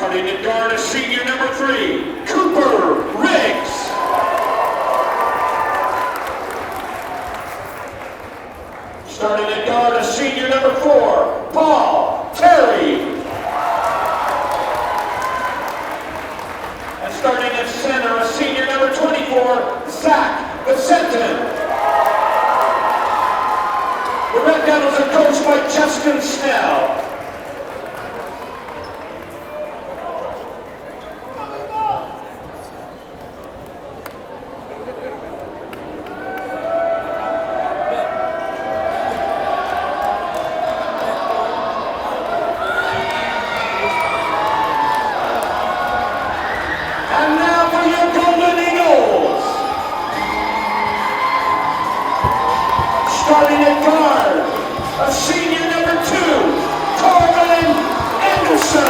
Starting at guard is senior number 3, Cooper Riggs. Starting at guard is senior number 4, Paul Terry. And starting at center is senior number 24, Zach Vicentin. The Red Devils are coached by Justin Snell. Starting at guard, a senior number 2, Corbin Anderson.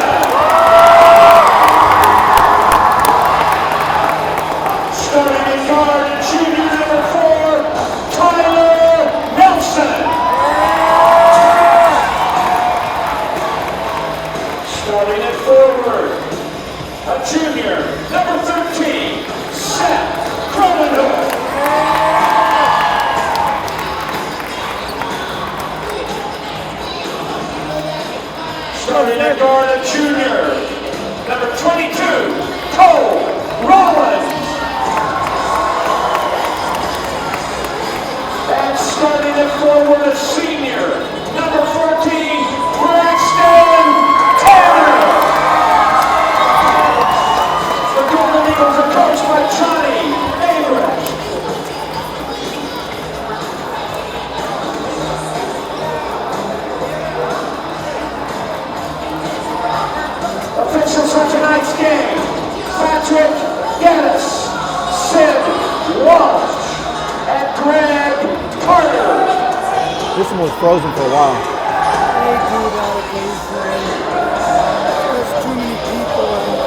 Starting at guard, junior number 4, Tyler Nelson. Starting at forward, a junior number 13, Seth Cromenhook. Starting at guard, a junior, number 22, Cole Rollins. And starting at forward, a senior, number 14, Braxton Tanner. The Golden Eagles are coached by Johnny Average. Officials for tonight's game, Patrick Geddes, Sid Walsh, and Greg Carter. This one was frozen for a while. They do that occasionally. There's too many people in the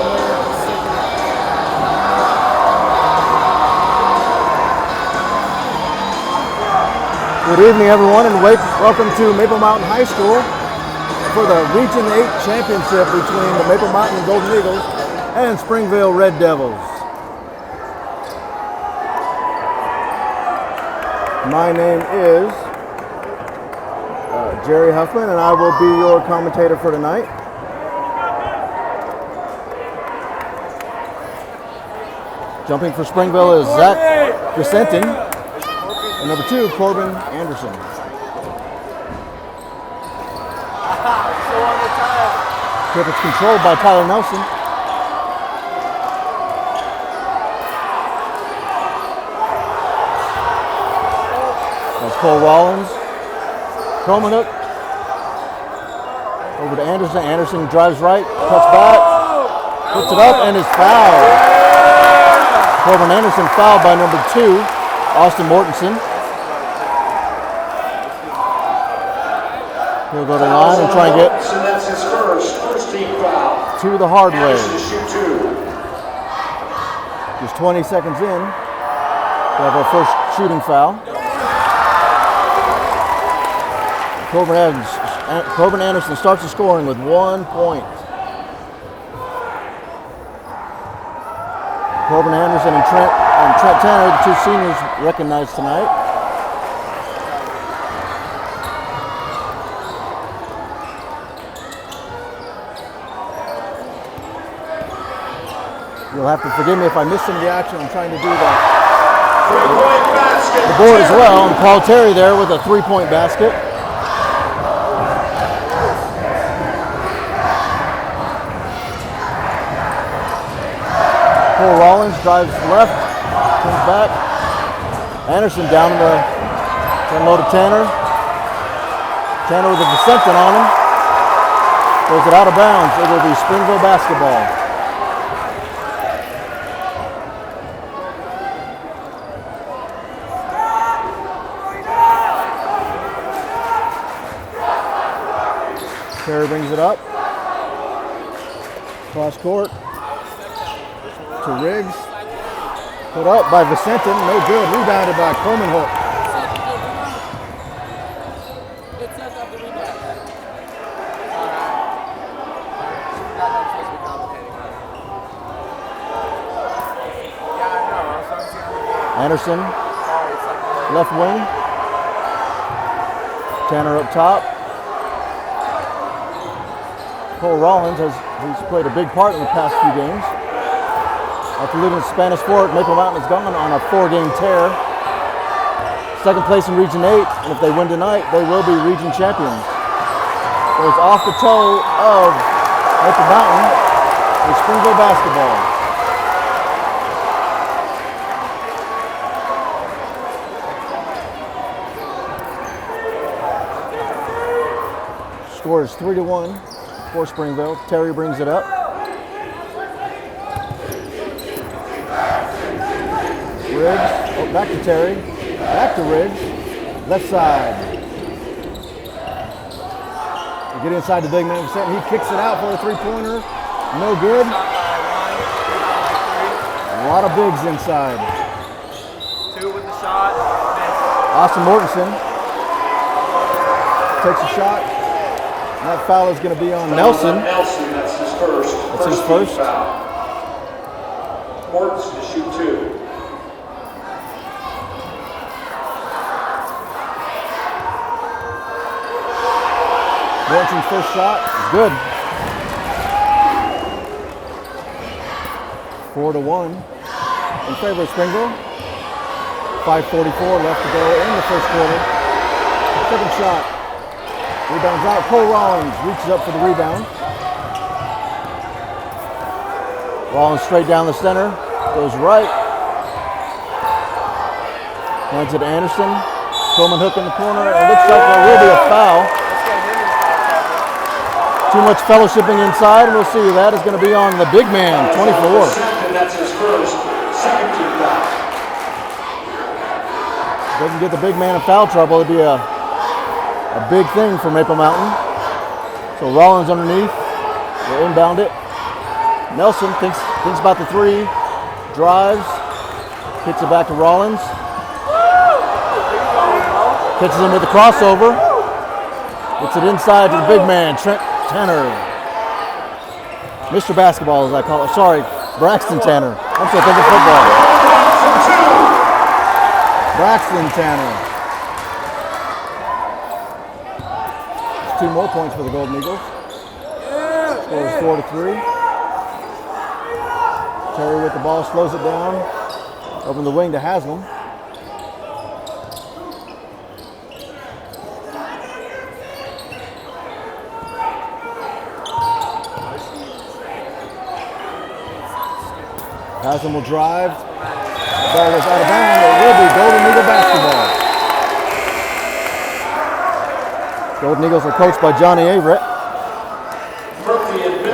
Good evening, everyone, and welcome to Maple Mountain High School for the Region 8 Championship between the Maple Mountain Golden Eagles and Springville Red Devils. My name is Jerry Huffman, and I will be your commentator for tonight. Jumping for Springville is Zach Vicentin, and number 2, Corbin Anderson. It's controlled by Tyler Nelson. That's Cole Rollins. Cromenhook. Over to Anderson. Anderson drives right, cuts back, puts it up, and is fouled. Corbin Anderson fouled by number 2, Austin Mortensen. He'll go to the line and try and get to the hard way. Just 20 seconds in, we have our first shooting foul. Corbin Anderson starts the scoring with 1 point. Corbin Anderson and Trent Tanner, the 2 seniors, recognized tonight. You'll have to forgive me if I miss some of the action. I'm trying to do the board as well. And Paul Terry there with a 3-point basket. Cole Rollins drives left, comes back. Anderson down in the low to Tanner. Tanner with a Vicentin on him. Throws it out of bounds. It will be Springville basketball. Terry brings it up. Cross court to Riggs. Put up by Vicentin. No good. Rebounded by Cromenhook. Anderson, left wing. Tanner up top. Cole Rollins he's played a big part in the past few games. After leaving Spanish Fort, Maple Mountain has gone on a 4-game tear. Second place in Region 8, and if they win tonight, they will be region champions. So it's off the toe of Maple Mountain with Springville basketball. Score is 3-1 for Springville. Terry brings it up. Riggs, back to Terry, back to Riggs, left side. They get inside the big man, he kicks it out for a 3-pointer, no good. A lot of bigs inside. 2 with the shot. Austin Mortensen takes a shot. And that foul is going to be on Nelson. Nelson, that's his first. That's his first. Foul. Mortensen to shoot 2. Mortensen's first shot is good. 4-1 in favor of Springville. 5:44 left to go in the first quarter. Second shot. Rebounds out. Cole Rollins reaches up for the rebound. Rollins straight down the center. Goes right. Hands it to Anderson. Coleman hook in the corner. It looks like there will be a foul. Too much fellowshipping inside, and we'll see that is going to be on the big man, 24. That's his first. Second team foul. Doesn't get the big man in foul trouble. It'd be a big thing for Maple Mountain. So Rollins underneath. We'll inbound it. Nelson thinks about the 3. Drives. Kicks it back to Rollins. Pitches him with the crossover. Gets it inside to the big man, Trent Tanner. Mr. Basketball, as I call it. Sorry, Braxton Tanner. I'm still thinking football. Braxton Tanner. 2 more points for the Golden Eagles. Score is 4-3. Terry with the ball, slows it down. Open the wing to Haslam. Haslam will drive. The ball goes out of bounds. It will be Golden Eagle basketball. Golden Eagles are coached by Johnny Averett.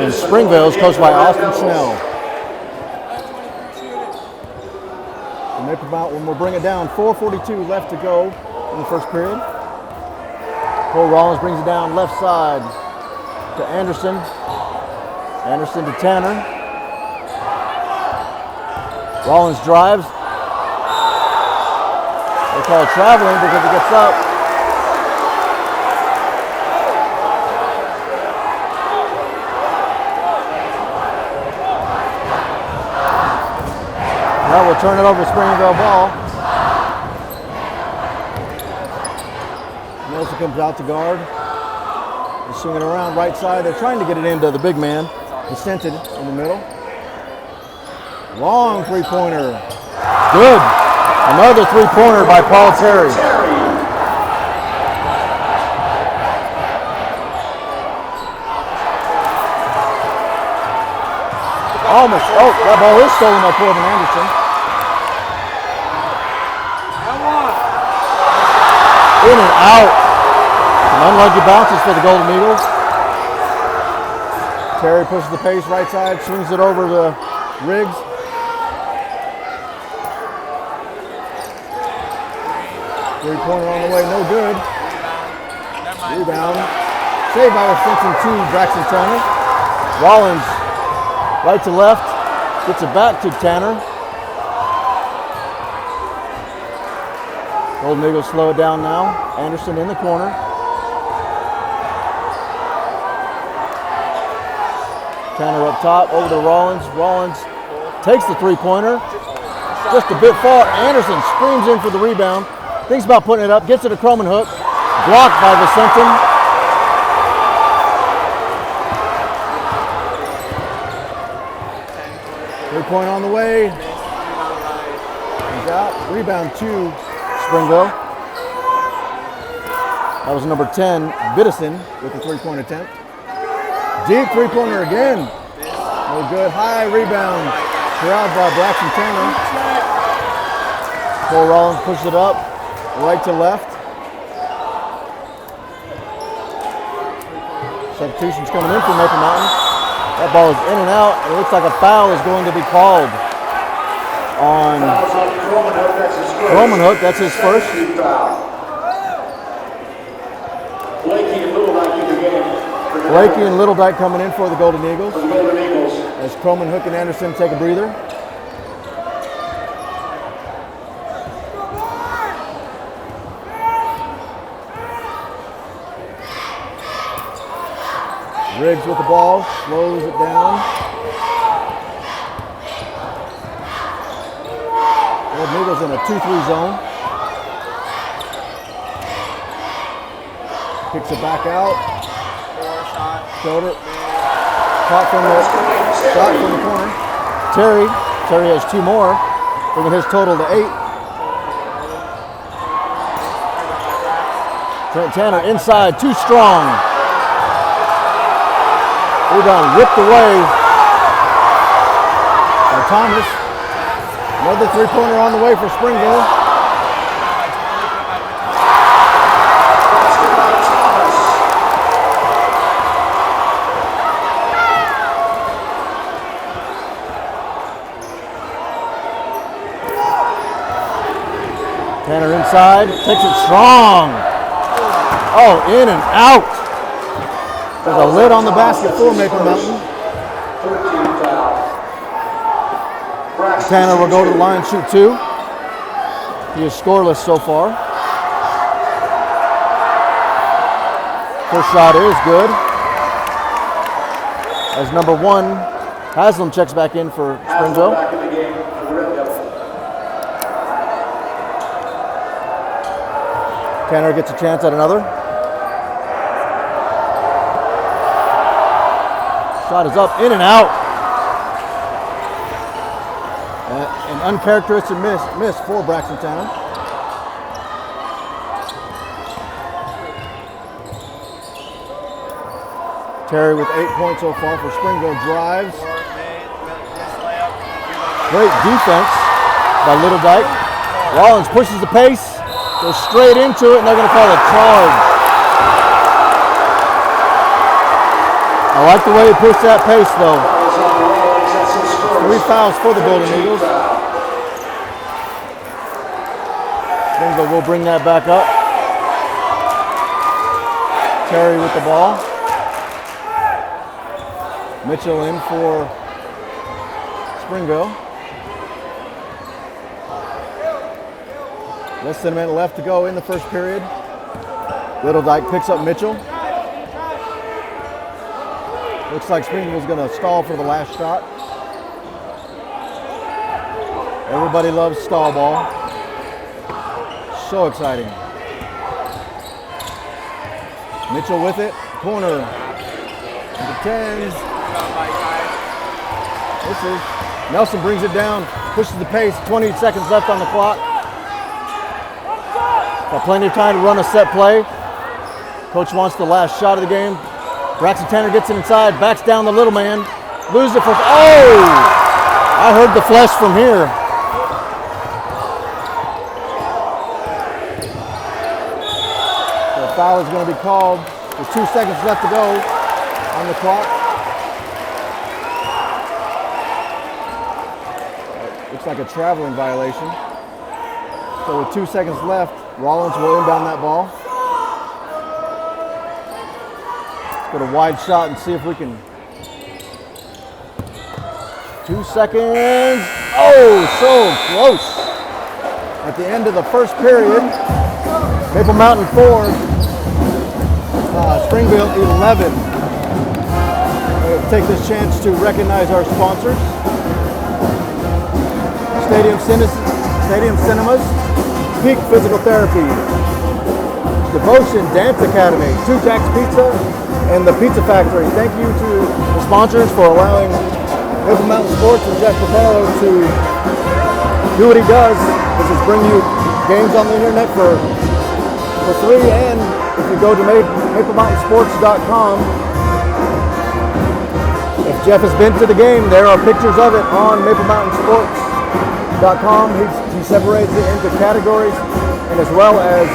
And Springville is coached by Austin Snell. The Maple Mountain will bring it down. 4:42 left to go in the first period. Cole Rollins brings it down left side to Anderson. Anderson to Tanner. Rollins drives. They call it traveling because he gets up. Now we'll turn it over to Springville ball. Nelson comes out to guard. They're swinging around right side. They're trying to get it into the big man. Dissented in the middle. Long 3-pointer. Good. Another 3-pointer by Paul Terry. Almost. Oh, that ball is stolen by Corbin Anderson. In and out. Some unlucky bounces for the Golden Eagles. Terry pushes the pace right side, swings it over to Riggs. Three-pointer on the way, no good. Rebound. Saved by Wisconsin 2, Braxton Tanner. Rollins, right to left, gets it back to Tanner. Golden Eagles slow it down now. Anderson in the corner. Tanner up top, over to Rollins. Rollins takes the 3-pointer. just a bit far. Anderson screams in for the rebound. Thinks about putting it up. Gets it to Croman Hook. Blocked by Vicenton. 3-point on the way. He's out. Rebound to Springville. That was number 10, Biddison, with the 3-point attempt. Deep 3-pointer again. No good. High rebound. Corralled by Braxton Tanner. Cole Rollins pushes it up, right to left. Substitutions coming in for Maple Mountain. That ball is in and out. It looks like a foul is going to be called on Croman Hook. That's his first. Blakey and Little Dyke coming in for the Golden Eagles. As Croman Hook and Anderson take a breather. Riggs with the ball, slows it down. Golden Eagles in a 2-3 zone. Kicks it back out. Shoulder. Caught from the shot from the corner. Terry has 2 more, bringing his total to 8. Trent Tanner inside, too strong. Rebound ripped away by Thomas. Another 3-pointer on the way for Springville. Tanner inside, takes it strong. Oh, in and out. There's a lid on the basket for Maple Mountain. Tanner will go to the line, shoot 2. He is scoreless so far. First shot is good. As number 1, Haslam checks back in for Springville. Tanner gets a chance at another. Shot is up, in and out. An uncharacteristic miss for Braxton Tanner. Terry with 8 points so far for Springville drives. Great defense by Little Dyke. Rollins pushes the pace, goes straight into it, and they're going to call a charge. I like the way he pushed that pace, though. 3 fouls for the Golden Eagles. Springville will bring that back up. Terry with the ball. Mitchell in for Springville. Less than a minute left to go in the first period. Little Dyke picks up Mitchell. Looks like Springville's going to stall for the last shot. Everybody loves stall ball. So exciting. Mitchell with it. Corner. Number 10. This is Nelson brings it down. Pushes the pace. 20 seconds left on the clock. Got plenty of time to run a set play. Coach wants the last shot of the game. Braxton Tanner gets it inside, backs down the little man, loses it for, oh! I heard the flesh from here. The foul is going to be called. There's 2 seconds left to go on the clock. Looks like a traveling violation. So with 2 seconds left, Rollins will inbound that ball. Let's go to wide shot and see if we can. 2 seconds. Oh, so close. At the end of the first period, Maple Mountain 4, Springville 11. We'll take this chance to recognize our sponsors. Stadium Cinemas, Peak Physical Therapy, Devotion Dance Academy, Two Jacks Pizza, and the Pizza Factory. Thank you to the sponsors for allowing Maple Mountain Sports and Jack Paparo to do what he does, which is bring you games on the internet for free. And if you go to MapleMountainSports.com, if Jeff has been to the game, there are pictures of it on MapleMountainSports.com. He separates it into categories, and as well as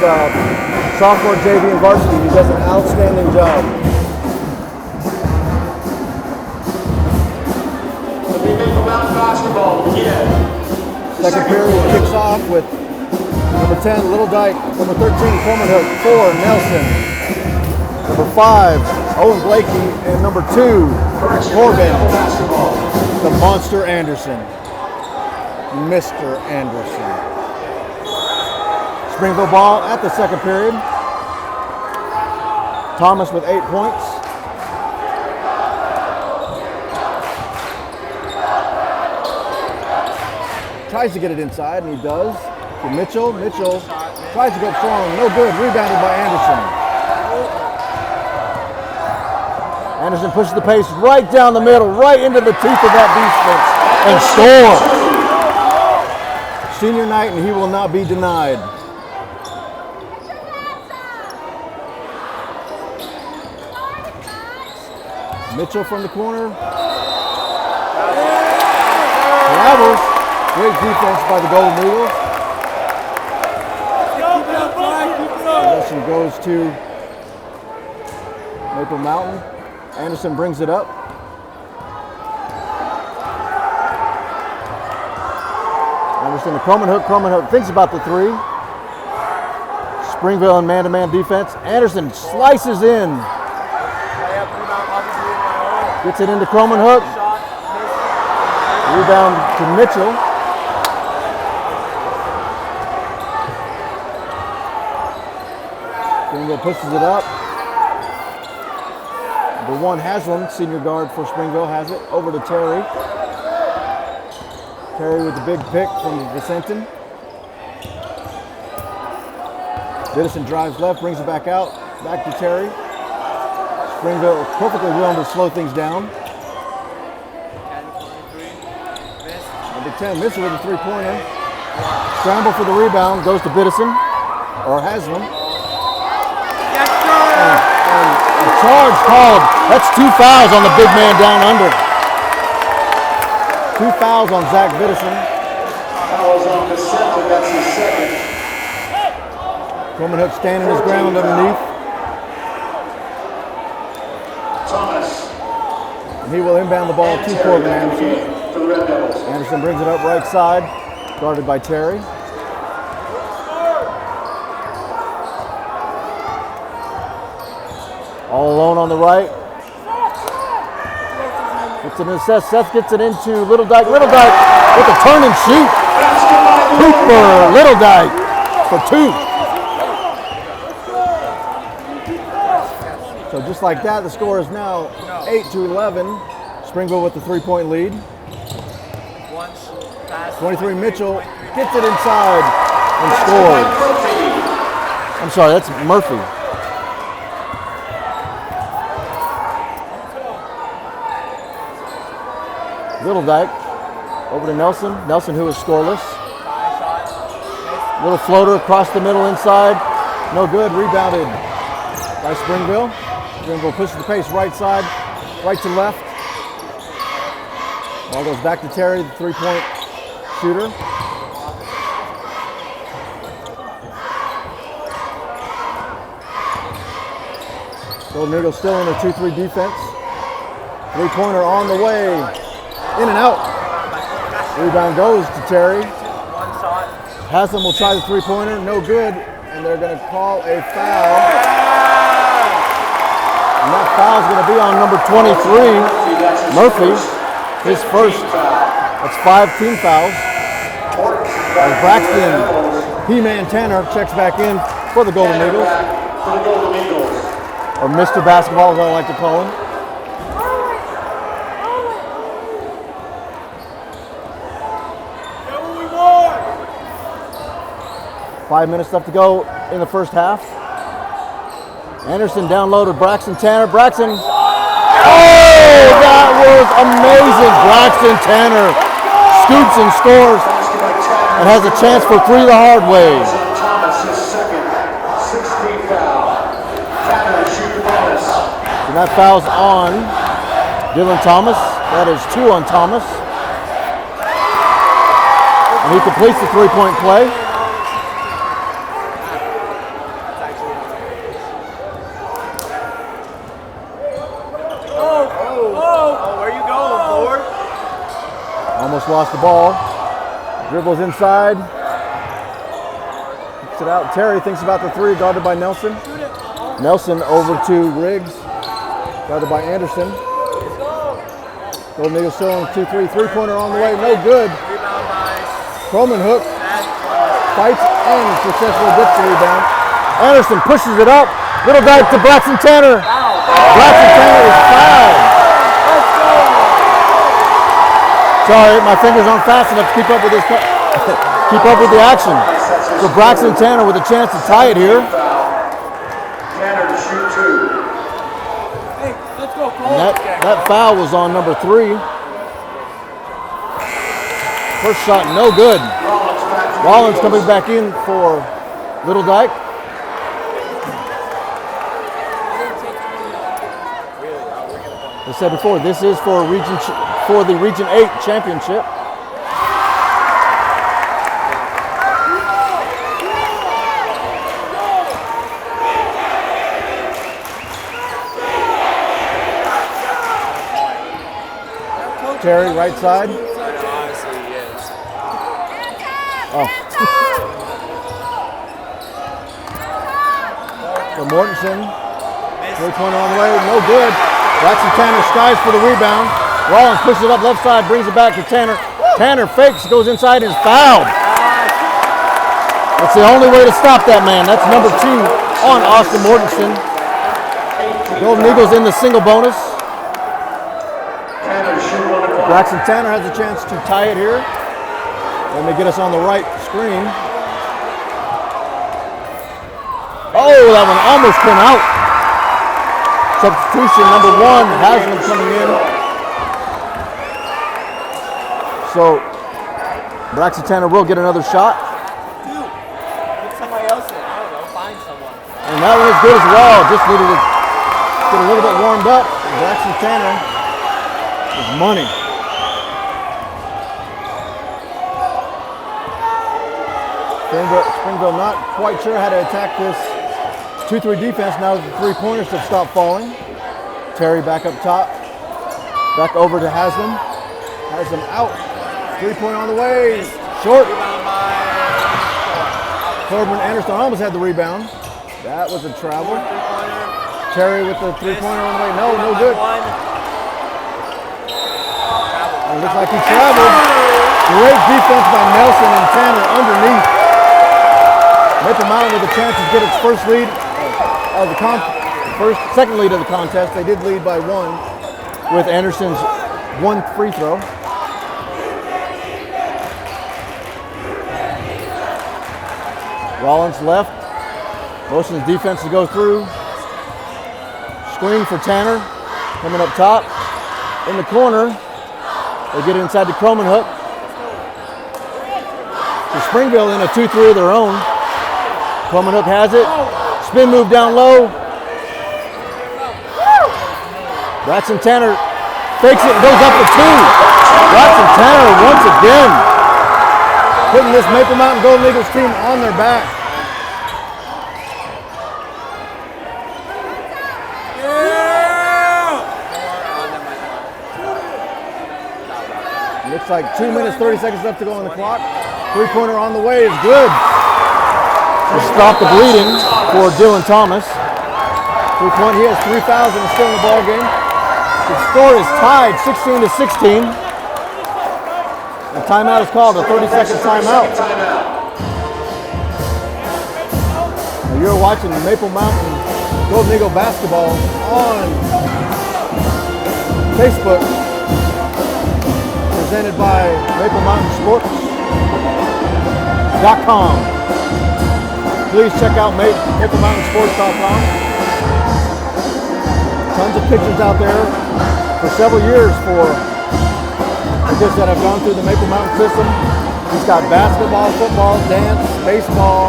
sophomore, JV, and varsity. He does an outstanding job. Maple Mountain Basketball, yeah. Second period kicks off with number 10, Little Dyke, number 13, Coleman Hook, 4, Nelson, number 5, Owen Blakey, and number 2, Corbin, the Monster Anderson, Mr. Anderson. Springville ball at the second period. Thomas with 8 points. Tries to get it inside, and he does. To Mitchell. Mitchell tries to go strong. No good. Rebounded by Anderson. Anderson pushes the pace right down the middle, right into the teeth of that defense, and scores. Senior night, and he will not be denied. Mitchell from the corner. Travels. Great defense by the Golden Eagles. Possession goes to Maple Mountain. Anderson brings it up. Anderson to Coleman Hook. Coleman Hook thinks about the three. Springville in man-to-man defense. Anderson slices in. Gets it into Coleman Hook. Rebound to Mitchell. Springville pushes it up. Number 1, Haslam, senior guard for Springville, has it over to Terry. Terry with the big pick from Vicenton. Biddison drives left, brings it back out. Back to Terry. Springville perfectly willing to slow things down. Number 10, Mitchell with a three-pointer. Scramble for the rebound, goes to Biddison, or Haslam. And a charge called. That's 2 fouls on the big man down under. 2 fouls on Zach Biddison. Fouls on the second, that's his second. Coleman Hook standing his ground underneath. Thomas. And he will inbound the ball to Corbin Anderson. For the Red Devils. Anderson brings it up right side, guarded by Terry. All alone on the right. Gets it into Seth. Seth gets it into Little Dyke. Little Dyke with a turn and shoot. Cooper, Little Dyke for 2. So just like that, the score is now 8-11. Springville with the 3-point lead. 23 Mitchell gets it inside and scores. I'm sorry, that's Murphy. Little Dyke over to Nelson. Nelson, who is scoreless. Little floater across the middle inside. No good. Rebounded by Springville. Springville pushes the pace right side, right to left. Ball goes back to Terry, the 3-point shooter. Golden Eagles still in a 2-3 defense. 3-pointer on the way. In and out. Rebound goes to Terry. Haslam will try the 3-pointer. No good. And they're going to call a foul. And that foul's going to be on number 23, Murphy. His first. That's 5 team fouls. And Braxton He-Man Tanner checks back in for the Golden Eagles. Or Mr. Basketball, as I like to call him. 5 minutes left to go in the first half. Anderson down low to Braxton Tanner. Braxton. Oh, that was amazing. Braxton Tanner scoops and scores and has a chance for three the hard way. Thomas, his second, 16th foul. Tanner shoot bonus. And that foul's on Dylan Thomas. That is 2 on Thomas. And he completes the three-point play. Where you going, Ford? Almost lost the ball. Dribbles inside. Kicks it out. Terry thinks about the three, guarded by Nelson. Nelson over to Riggs, guarded by Anderson. Golden Eagles still on 2-3. Three-pointer on the way. No good. Rebound by Croman Hook fights and successfully gets the rebound. Anderson pushes it up. Little dive to Braxton Tanner. Braxton Tanner is fouled. Sorry, my fingers aren't fast enough to keep up with this. Keep up with the action. So Braxton Tanner with a chance to tie it here. Tanner to shoot 2. And that foul was on number 3. First shot, no good. Rollins coming back in for Little Dyke. As I said before, this is for the Region 8 championship. Terry, right side. Honestly, he is. Oh. So Mortensen, three-pointer on the way, no good. Braxton Tanner skies for the rebound. Rollins pushes it up left side, brings it back to Tanner. Tanner fakes, goes inside, and is fouled. That's the only way to stop that man. That's number 2 on Austin Mortensen. Golden Eagles in the single bonus. Braxton Tanner has a chance to tie it here. Let me get us on the right screen. Oh, that one almost came out. Substitution number 1, Haslam coming in. So Braxton Tanner will get another shot. Put somebody else in. I don't know. Find someone. And that one is good as well. Just needed to get a little bit warmed up. Braxton Tanner is money. Springville not quite sure how to attack this 2-3 defense now that the three-pointers have stopped falling. Terry back up top. Back over to Haslam. Haslam out. Three-pointer on the way. Short. Corbin Anderson almost had the rebound. That was a travel. Terry with the three-pointer on the way. No good. And it looks like he traveled. Great defense by Nelson and Tanner underneath. Maple Mountain with a chance to get its first lead of the second lead of the contest. They did lead by 1 with Anderson's 1 free throw. Rollins left. Motions defense to go through. Screen for Tanner. Coming up top. In the corner. They get it inside the Croman Hook. So Springville in a 2-3 of their own. Croman Hook has it. Spin move down low. Braxton Tanner fakes it and goes up for 2. Braxton Tanner once again putting this Maple Mountain Golden Eagles team on their back. Looks like 2 minutes, 30 seconds left to go on the clock. Three-pointer on the way is good. To stop the bleeding for Dylan Thomas. 3-point, he has 3 fouls and is still in the ball game. The score is tied 16-16. A timeout is called, a 30-second timeout. Now you're watching Maple Mountain Golden Eagle Basketball on Facebook, presented by MapleMountainSports.com. please check out MapleMountainSports.com. Tons of pictures out there for several years for the kids that have gone through the Maple Mountain system. He's got basketball, football, dance, baseball.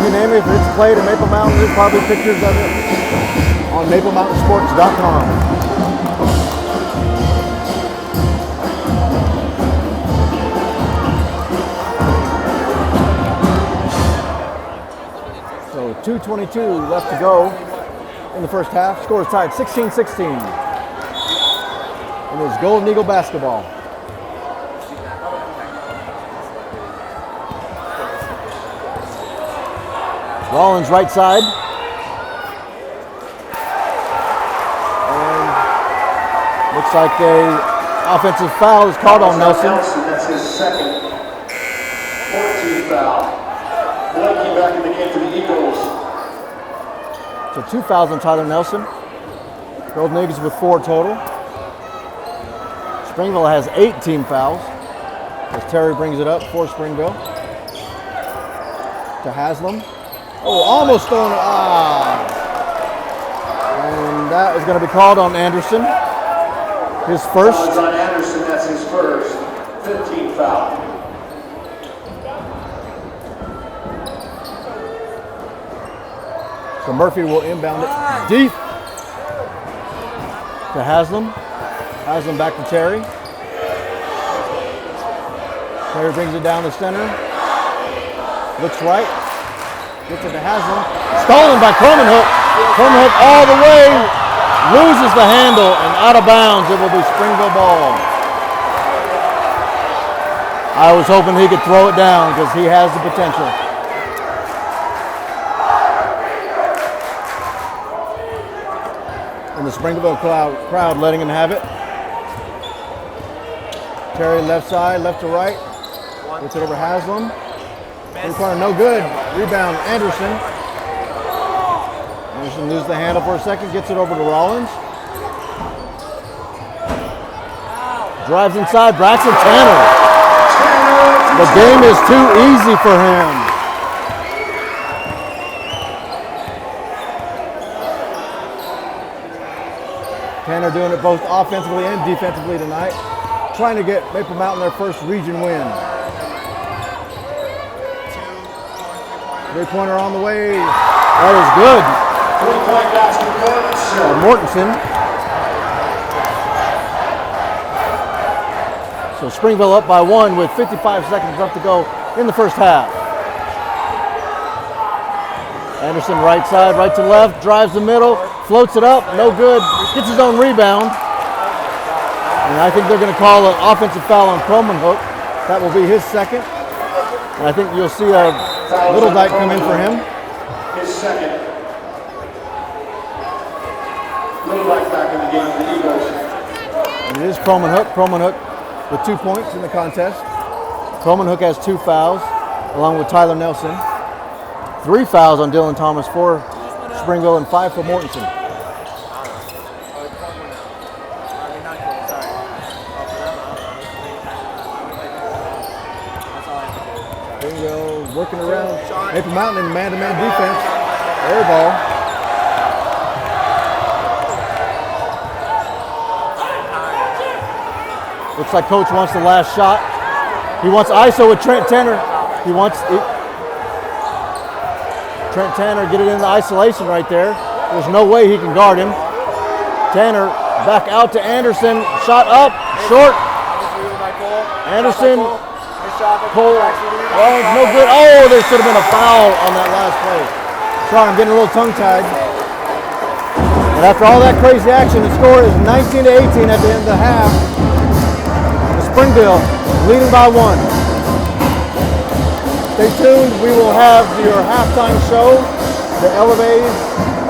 You name it, if it's played at Maple Mountain, there's probably pictures of it on MapleMountainSports.com. So 2:22 left to go in the first half. Score is tied 16-16. And it's Golden Eagle basketball. Rollins right side. And looks like a offensive foul is called on Nelson. That's his second 14th foul. Blake came back in the game for the Eagles. So 2 fouls on Tyler Nelson. Golden Eagles with 4 total. Springville has 8 team fouls as Terry brings it up for Springville. To Haslam. Oh, almost thrown it. And that is going to be called on Anderson. His first. Foul is on Anderson, that's his first 15th foul. So Murphy will inbound it deep to Haslam. Haslam back to Terry. Terry brings it down the center. Looks right. Gets it to Haslam. Stolen by Cromanhook. Cromanhook all the way. Loses the handle and out of bounds. It will be Springville ball. I was hoping he could throw it down because he has the potential. And the Springville crowd letting him have it. Terry left side, left to right. Gets it over Haslam. In corner, no good. Rebound, Anderson. Anderson loses the handle for a second, gets it over to Rollins. Drives inside, Braxton Tanner. The game is too easy for him. Tanner doing it both offensively and defensively tonight. Trying to get Maple Mountain their first region win. Three-pointer on the way. That is good. 3-point basket Mortensen. So Springville up by 1 with 55 seconds left to go in the first half. Anderson right side, right to left, drives the middle, floats it up, no good, gets his own rebound. And I think they're going to call an offensive foul on Cromanhook. That will be his second. And I think you'll see a little dyke come in for him. His second. Little dyke back in the game for the Eagles. And it is Cromanhook. Cromanhook with 2 points in the contest. Cromanhook has 2 fouls, along with Tyler Nelson. 3 fouls on Dylan Thomas for Springville and 5 for Mortensen. Springville working around Maple Mountain in man-to-man defense. Air ball. Looks like coach wants the last shot. He wants ISO with Trent Tanner. Trent Tanner get it in the isolation right there. There's no way he can guard him. Tanner back out to Anderson. Shot up, short. Anderson. Cole. Oh, it's no good. Oh, there should have been a foul on that last play. Sorry, I'm getting a little tongue-tied. And after all that crazy action, the score is 19-18 at the end of the half. Springville leading by 1. Stay tuned. We will have your halftime show, the elevators,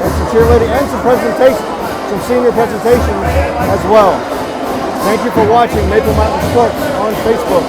and some cheerleading, and some senior presentations as well. Thank you for watching Maple Mountain Sports on Facebook.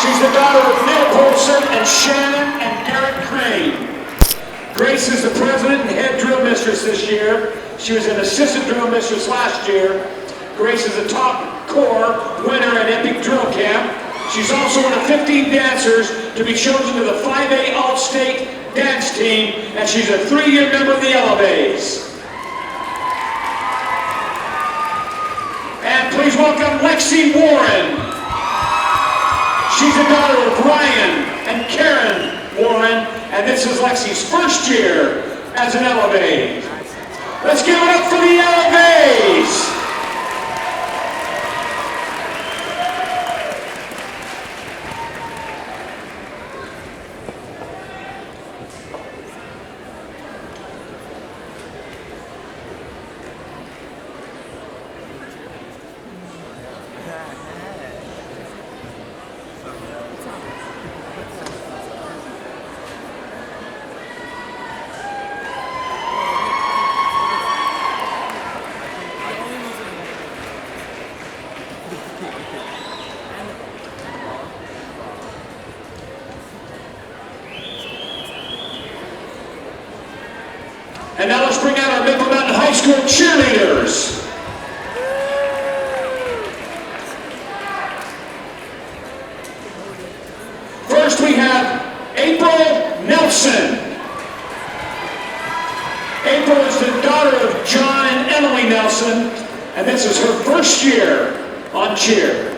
She's the daughter of Neil Polson and Shannon and Garrett Crane. Grace is the president and head drill mistress this year. She was an assistant drill mistress last year. Grace is a top corps winner at Epic Drill Camp. She's also one of 15 dancers to be chosen to the 5A All-State Dance Team, and she's a 3-year member of the Elevays. And please welcome Lexi Warren. She's the daughter of Ryan and Karen Warren, and this is Lexi's first year as an Elevate. Let's give it up for the Elevates! And now let's bring out our Maple Mountain High School cheerleaders. First we have April Nelson. April is the daughter of John and Emily Nelson, and this is her first year on cheer.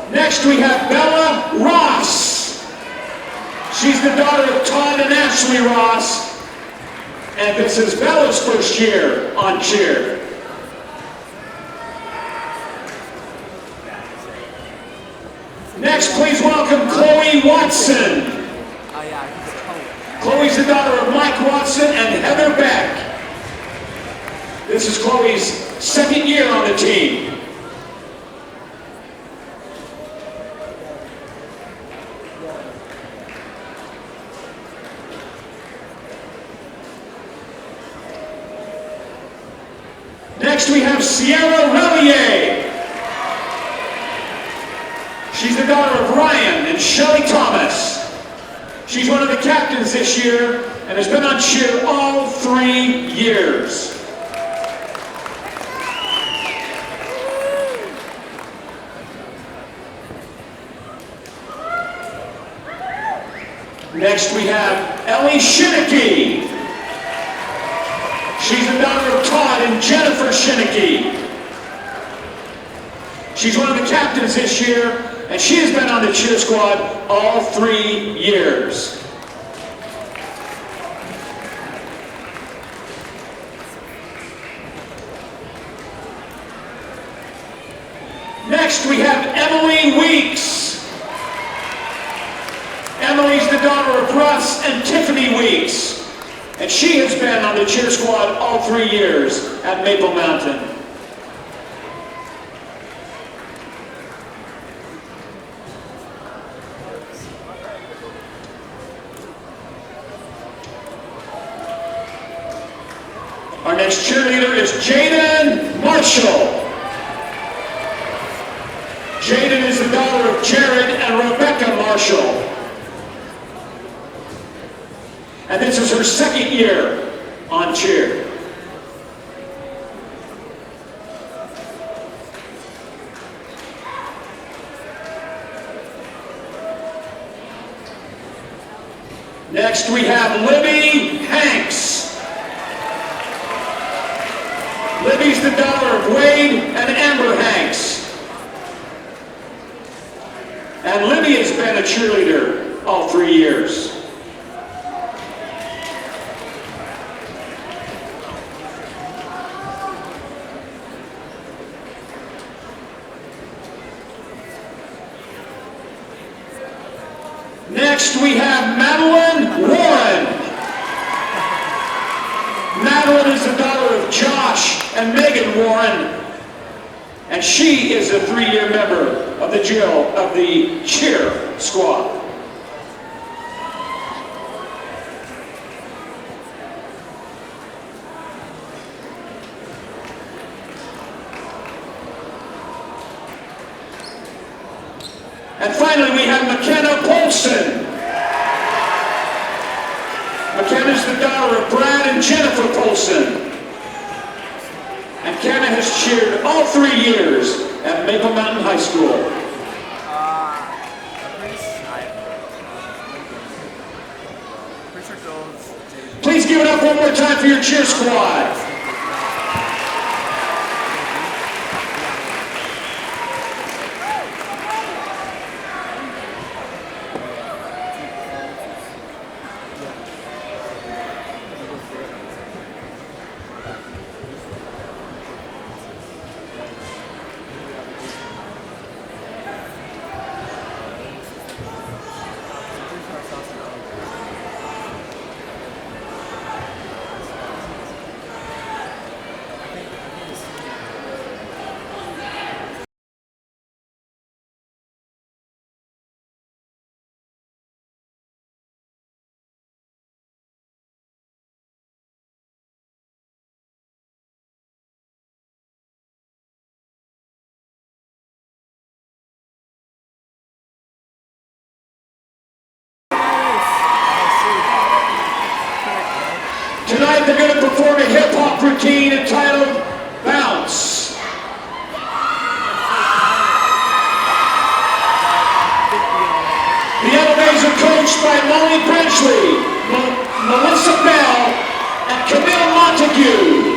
Next we have Bella Ross. She's the daughter of Todd and Ashley Ross, and this is Bella's first year on cheer. Next, please welcome Chloe Watson. Chloe's the daughter of Mike Watson and Heather Beck. This is Chloe's second year on the team. Next we have Sierra Relier. She's the daughter of Ryan and Shelly Thomas. She's one of the captains this year and has been on cheer all 3 years. Next we have Ellie Shinneke. She's the daughter of Todd and Jennifer Shinneke. She's one of the captains this year, and she has been on the cheer squad all 3 years. Next, we have Emily Weeks. Emily's the daughter of Russ and Tiffany Weeks, and she has been on the cheer squad all 3 years at Maple Mountain. Our next cheerleader is Jaden Marshall. Jaden is the daughter of Jared and Rebecca Marshall. And this is her second year on cheer. Next we have Libby Hanks. Libby's the daughter of Wade and Amber Hanks. And Libby has been a cheerleader all 3 years. Next we have Madeline Warren. Madeline is the daughter of Josh and Megan Warren, and she is a 3-year member of the cheer squad. And finally, we have McKenna Polson. McKenna is the daughter of Brad and Jennifer Polson. And Kenna has cheered all 3 years at Maple Mountain High School. Please give it up one more time for your cheer squad. Tonight they're going to perform a hip-hop routine entitled Bounce. The Elevators are coached by Molly Brenchley, Melissa Bell, and Camille Montague.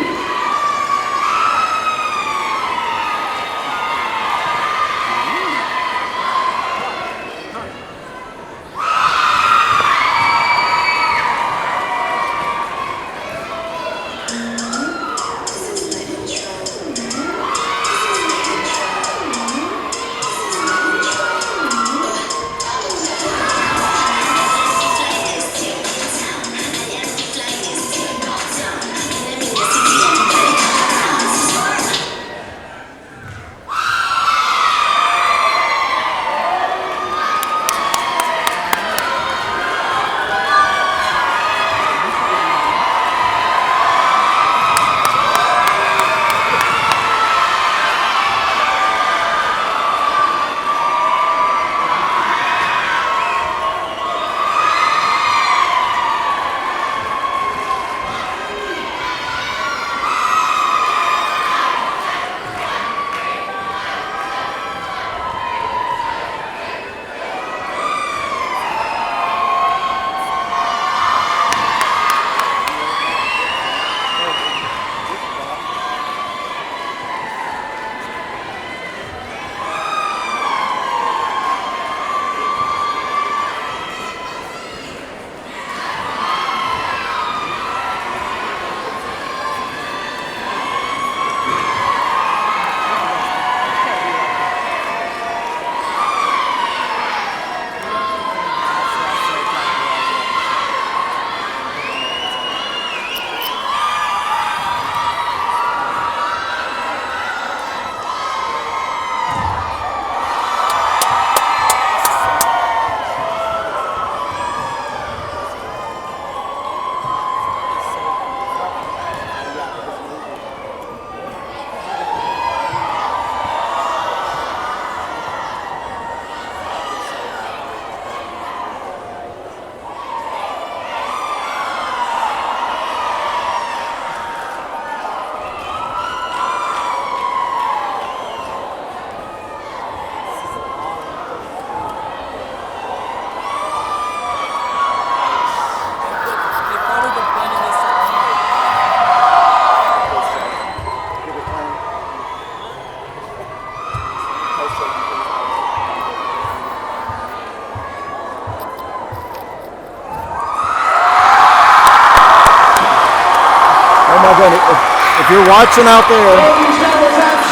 If you're watching out there,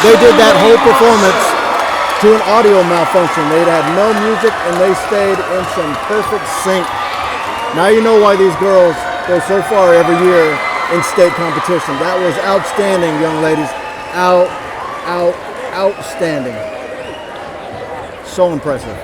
they did that whole performance to an audio malfunction. They had no music and they stayed in some perfect sync. Now you know why these girls go so far every year in state competition. That was outstanding, young ladies. Outstanding. So impressive.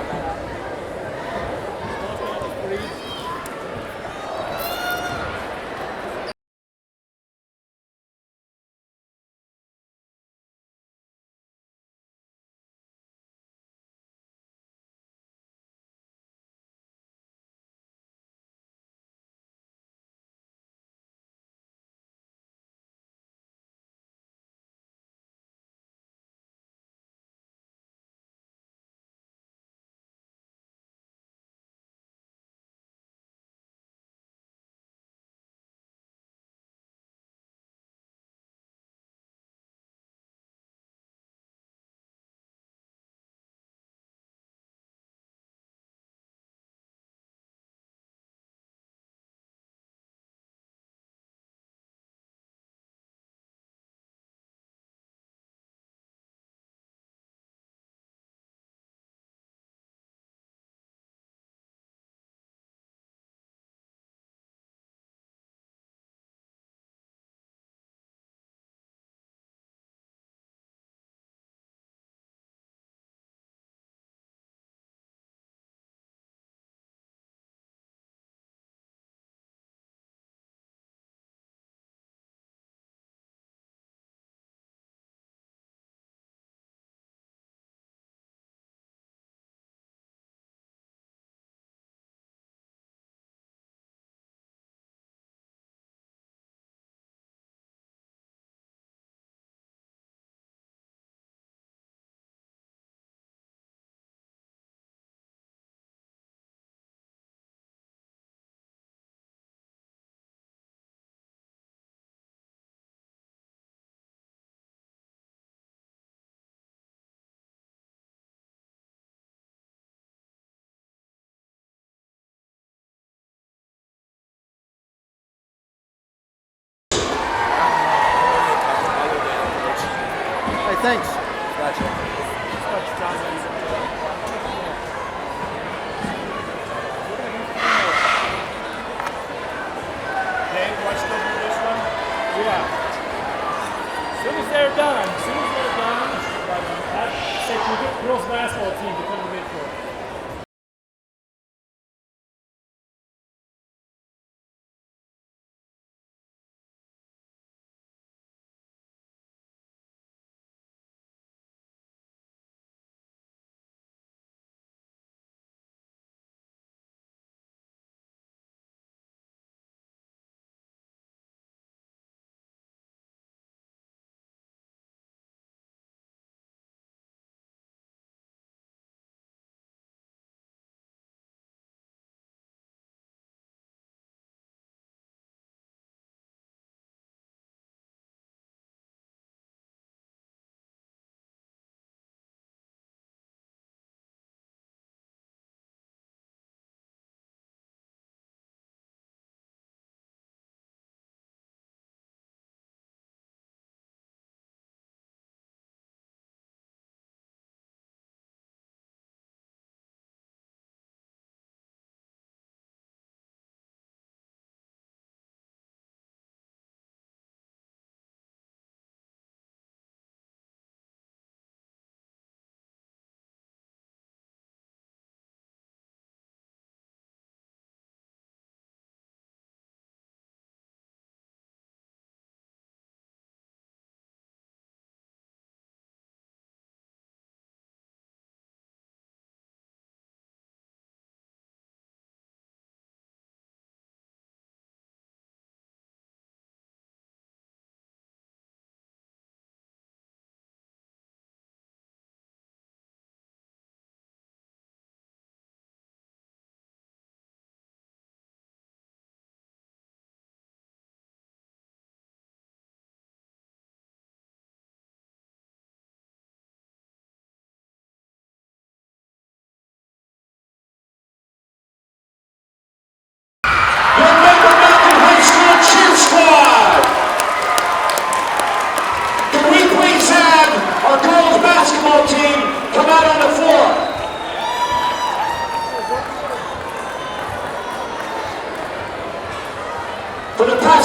thanks. Gotcha. Dave, watch go do this one? Yeah. As soon as they're done, say, can we get girls basketball team to come to midcourt?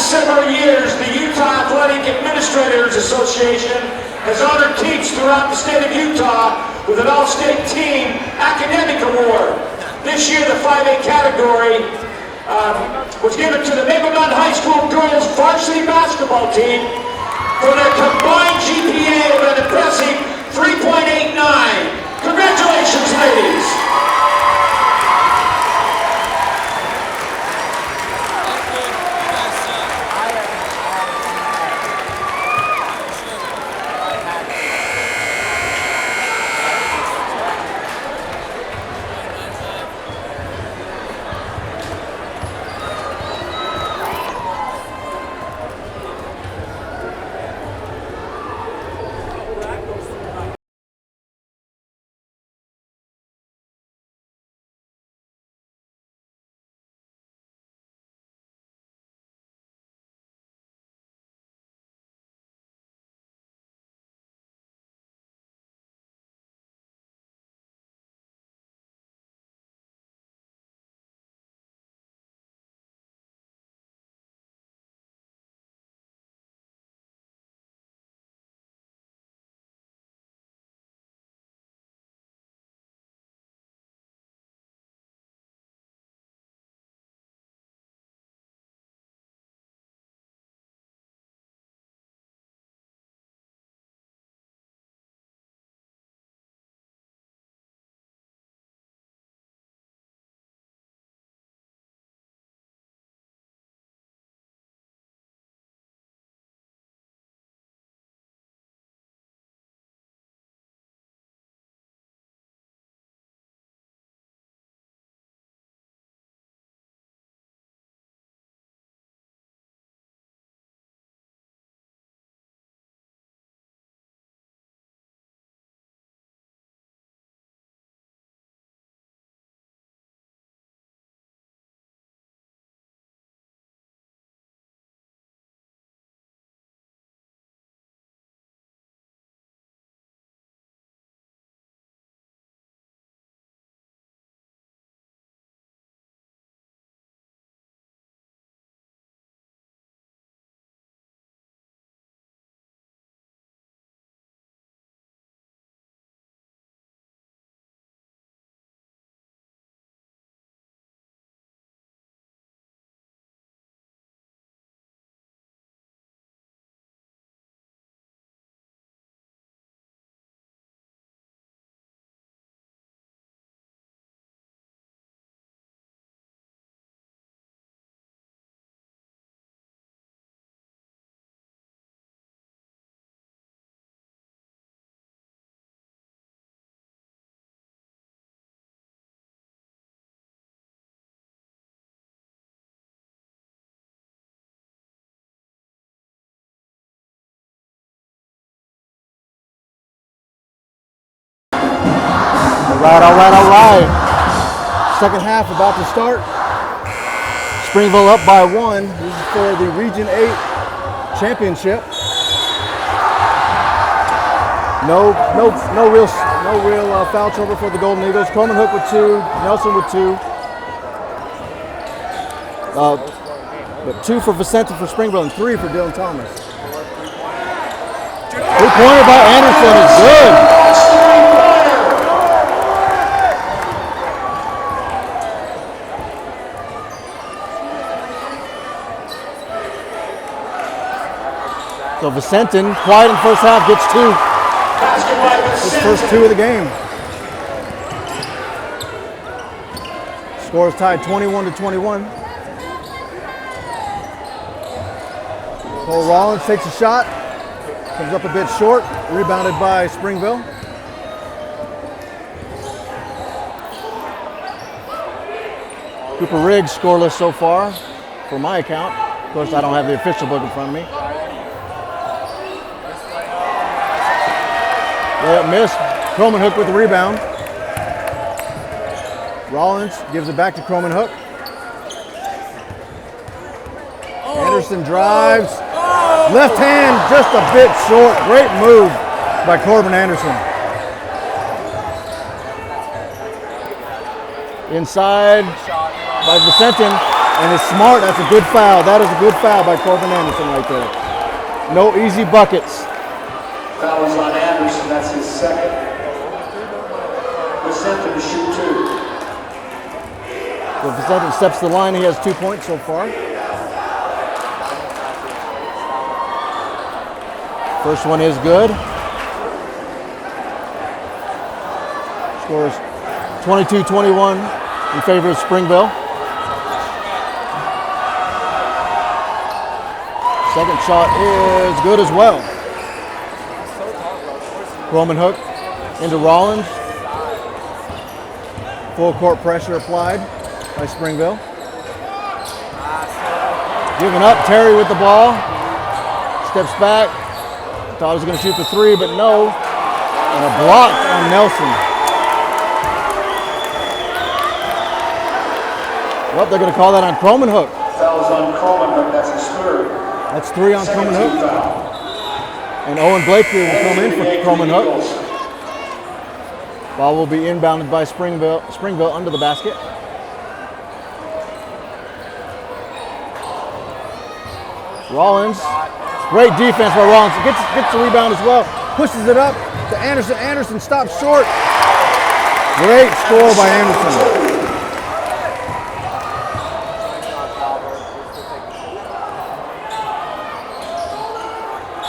Several years, the Utah Athletic Administrators Association has honored teams throughout the state of Utah with an All-State Team Academic Award. This year, the 5A category was given to the Maple Mountain High School girls varsity basketball team for their combined GPA of an impressive 3.89. Congratulations, ladies. All right. Second half about to start. Springville up by 1. This is for the Region 8 championship. No real foul trouble for the Golden Eagles. Coleman Hook with 2, Nelson with 2. But 2 for Vicente for Springville and 3 for Dylan Thomas. Three-pointer by Anderson is good. So Vicentin, quiet in the first half, gets 2. His first 2 of the game. Score is tied 21-21. Cole Rollins takes a shot, comes up a bit short, rebounded by Springville. Cooper Riggs scoreless so far, for my account. Of course, I don't have the official book in front of me. Layup missed. Croman Hook with the rebound. Rollins gives it back to Croman Hook. Anderson drives. Left hand just a bit short. Great move by Corbin Anderson. Inside by Vicentin, and it's smart. That's a good foul. That is a good foul by Corbin Anderson right there. No easy buckets. Foul is on Anderson. That's his second. Vicentin to shoot 2. So Vicentin steps to the line. He has 2 points so far. First one is good. Score is 22-21 in favor of Springville. Second shot is good as well. Roman Hook into Rollins. Full court pressure applied by Springville. Giving up, Terry with the ball. Steps back. Thought he was going to shoot the 3, but no. And a block on Nelson. Well, they're going to call that on Croman Hook. Foul is on Croman Hook. That's his 3rd. That's 3 on Second Croman Hook. team foul. And Owen Blakely will come in for Croman Hook. Ball will be inbounded by Springville under the basket. Rollins. Great defense by Rollins. Gets the rebound as well. Pushes it up to Anderson. Anderson stops short. Great score by Anderson.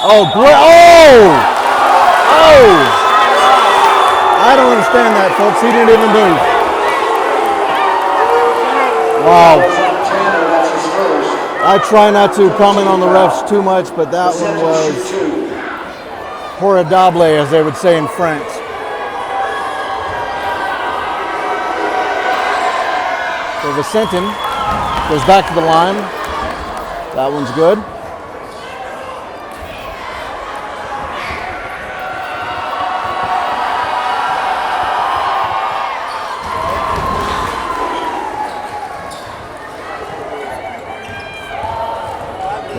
Oh, great. Oh! I don't understand that, folks. He didn't even move. Wow. I try not to comment on the refs too much, but that one was horrible, as they would say in France. So Vicentin goes back to the line. That one's good.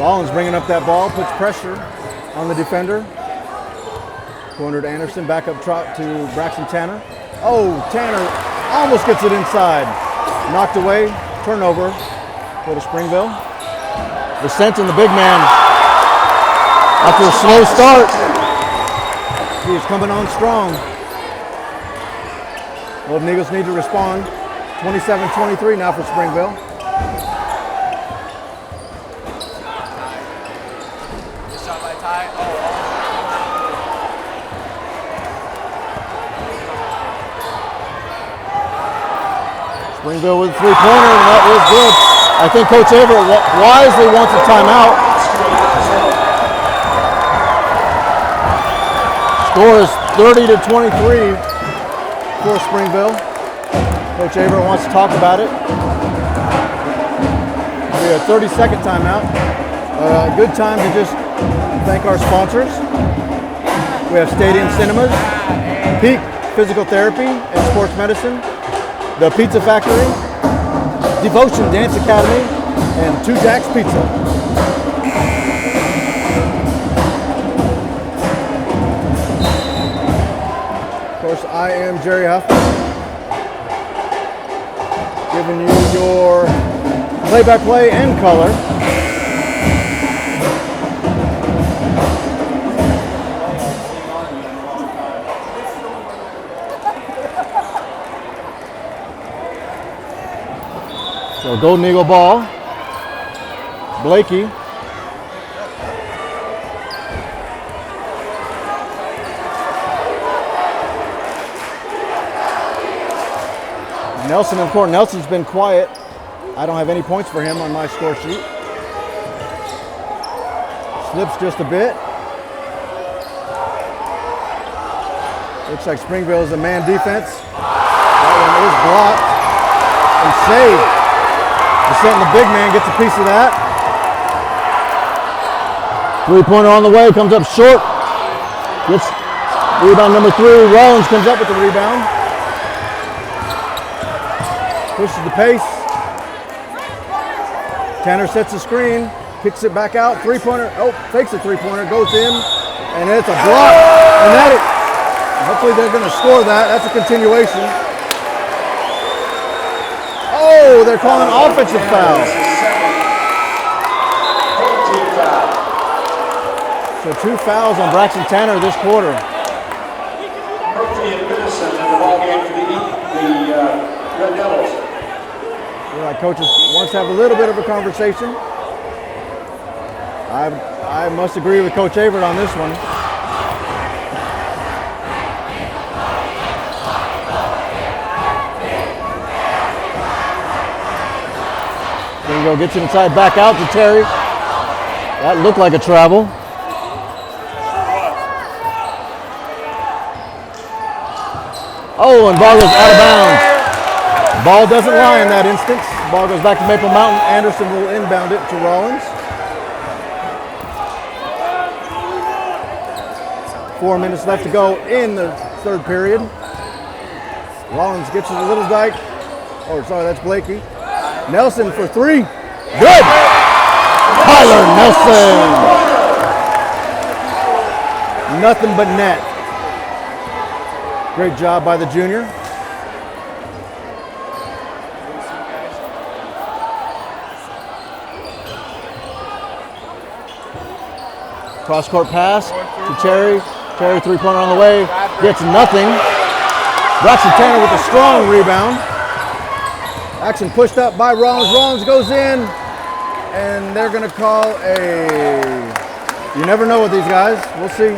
Rollins bringing up that ball, puts pressure on the defender. Cornered Anderson, back up trot to Braxton Tanner. Oh, Tanner almost gets it inside. Knocked away, turnover for the Springville. Vicentin, the big man, after a slow start, he is coming on strong. Golden Eagles need to respond. 27-23 now for Springville. Springville with a 3-pointer, and that is good. I think Coach Everett wisely wants a timeout. Score is 30-23 for Springville. Coach Everett wants to talk about it. We have a 30-second timeout. Good time to just thank our sponsors. We have Stadium Cinemas, Peak Physical Therapy and Sports Medicine, the Pizza Factory, Devotion Dance Academy, and Two Jacks Pizza. Of course, I am Jerry Huffman, giving you your play-by-play and color. So Golden Eagle ball, Blakey. Nelson in court. Nelson's been quiet. I don't have any points for him on my score sheet. Slips just a bit. Looks like Springville is a man defense. That one is blocked and saved. The big man gets a piece of that. Three-pointer on the way, comes up short. Gets rebound number 3. Rollins comes up with the rebound. Pushes the pace. Tanner sets the screen, kicks it back out. Three-pointer, fakes a three-pointer, goes in, and it's a block. And that is, hopefully they're going to score that. That's a continuation. Oh, they're calling an offensive foul. So 2 fouls on Braxton Tanner this quarter. Murphy and Minnesota in the ball game for the Red Devils. Like coaches wants to have a little bit of a conversation. I must agree with Coach Avert on this one. Go gets it inside, back out to Terry. That looked like a travel. Oh, and ball goes out of bounds. Ball doesn't lie in that instance. Ball goes back to Maple Mountain. Anderson will inbound it to Rollins. 4 minutes left to go in the third period. Rollins gets to the Little Dyke. Oh, sorry, that's Blakey. Nelson for 3. Good! Tyler Nelson! Nothing but net. Great job by the junior. Cross-court pass to Terry. Terry, three-pointer on the way. Gets nothing. Braxton Tanner with a strong rebound. Action pushed up by Rollins. Rollins goes in, and they're going to call a... You never know with these guys. We'll see.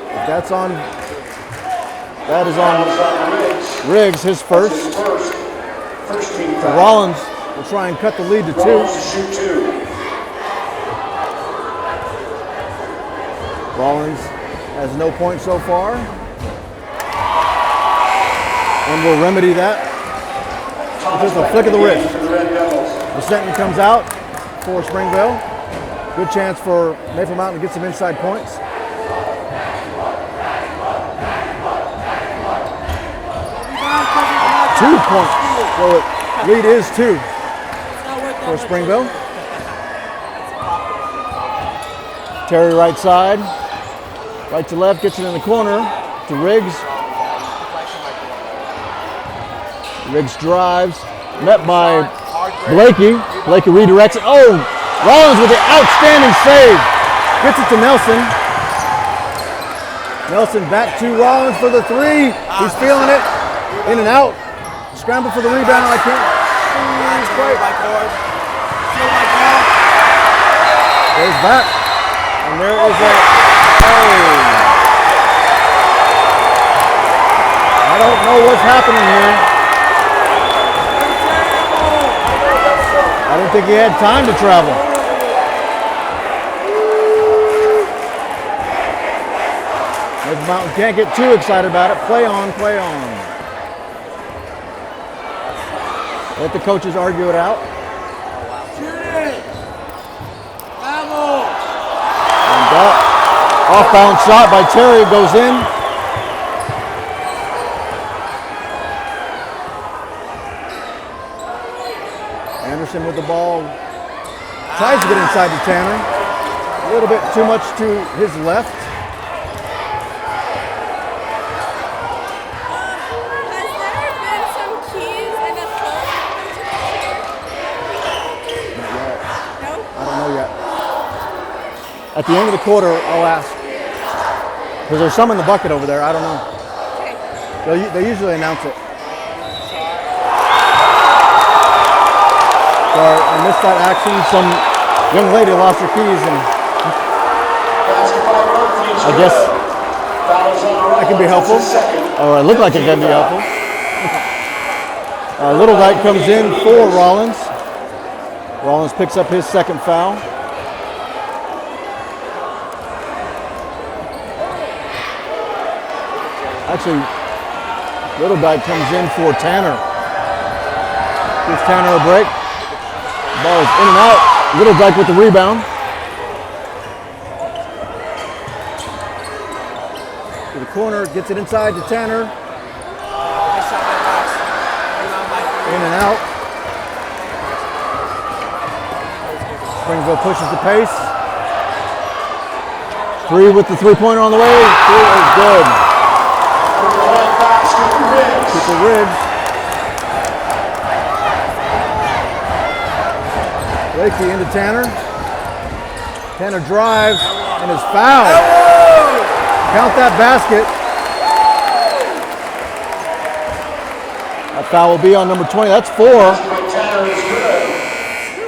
If that's on... That is on Riggs, his first. Rollins will try and cut the lead to 2. Rollins has no points so far. And will remedy that. Just a flick of the wrist. The Stenton comes out for Springville. Good chance for Maple Mountain to get some inside points. .2 So lead is 2 for Springville. Terry right side. Right to left, gets it in the corner to Riggs. Riggs drives, met by Blakey. Blakey redirects it. Oh, Rollins with the outstanding save. Gets it to Nelson. Nelson back to Rollins for the 3. He's feeling it. In and out. Scramble for the rebound. I can't. Goes back. And there is a... Oh. I don't know what's happening here. I didn't think he had time to travel. Maple Mountain can't get too excited about it. Play on, play on. Let the coaches argue it out. And that off-balance shot by Terry goes in. Anderson with the ball. Tries to get inside to Tanner. A little bit too much to his left. Has there been some keys in the phone? No? I don't know yet. At the end of the quarter, I'll ask. Because there's some in the bucket over there. I don't know. Okay. They usually announce it. Sorry, I missed that action. Some young lady lost her keys, and I guess that can be helpful. Or it looked like it can be helpful. Little Dyke comes in for Rollins. Rollins picks up his second foul. Actually, Little Dyke comes in for Tanner. Gives Tanner a break. Ball is in and out. Little Dyke with the rebound. To the corner, gets it inside to Tanner. In and out. Springville pushes the pace. Three with the three-pointer on the way. Three is good. Cooper Ridge. Blakey into Tanner. Tanner drives and is fouled. Count that basket. That foul will be on number 20. That's 4.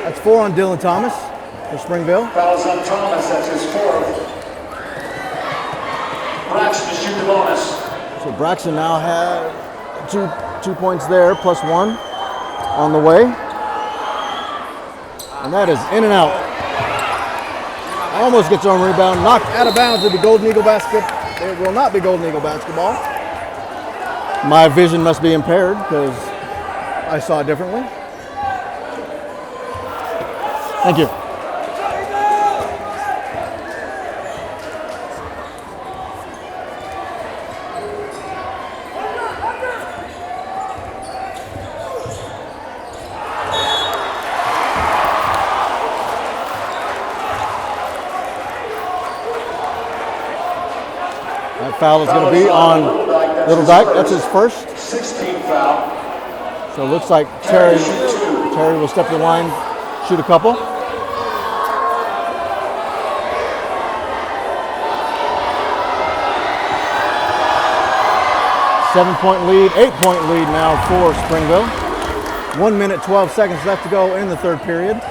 That's 4 on Dylan Thomas for Springville. Fouls on Thomas, that's his 4th. Braxton to shoot the bonus. So Braxton now has 2 points there, plus 1 on the way. And that is in and out. Almost gets on rebound, knocked out of bounds. It'll be Golden Eagle basket. It will not be Golden Eagle basketball. My vision must be impaired because I saw it differently. Thank you. Foul is going to be on Little Dyke. That's his first. 16th foul. So it looks like Terry will step to the line, shoot a couple. Seven-point lead, 8-point lead now for Springville. 1 minute, 12 seconds left to go in the third period.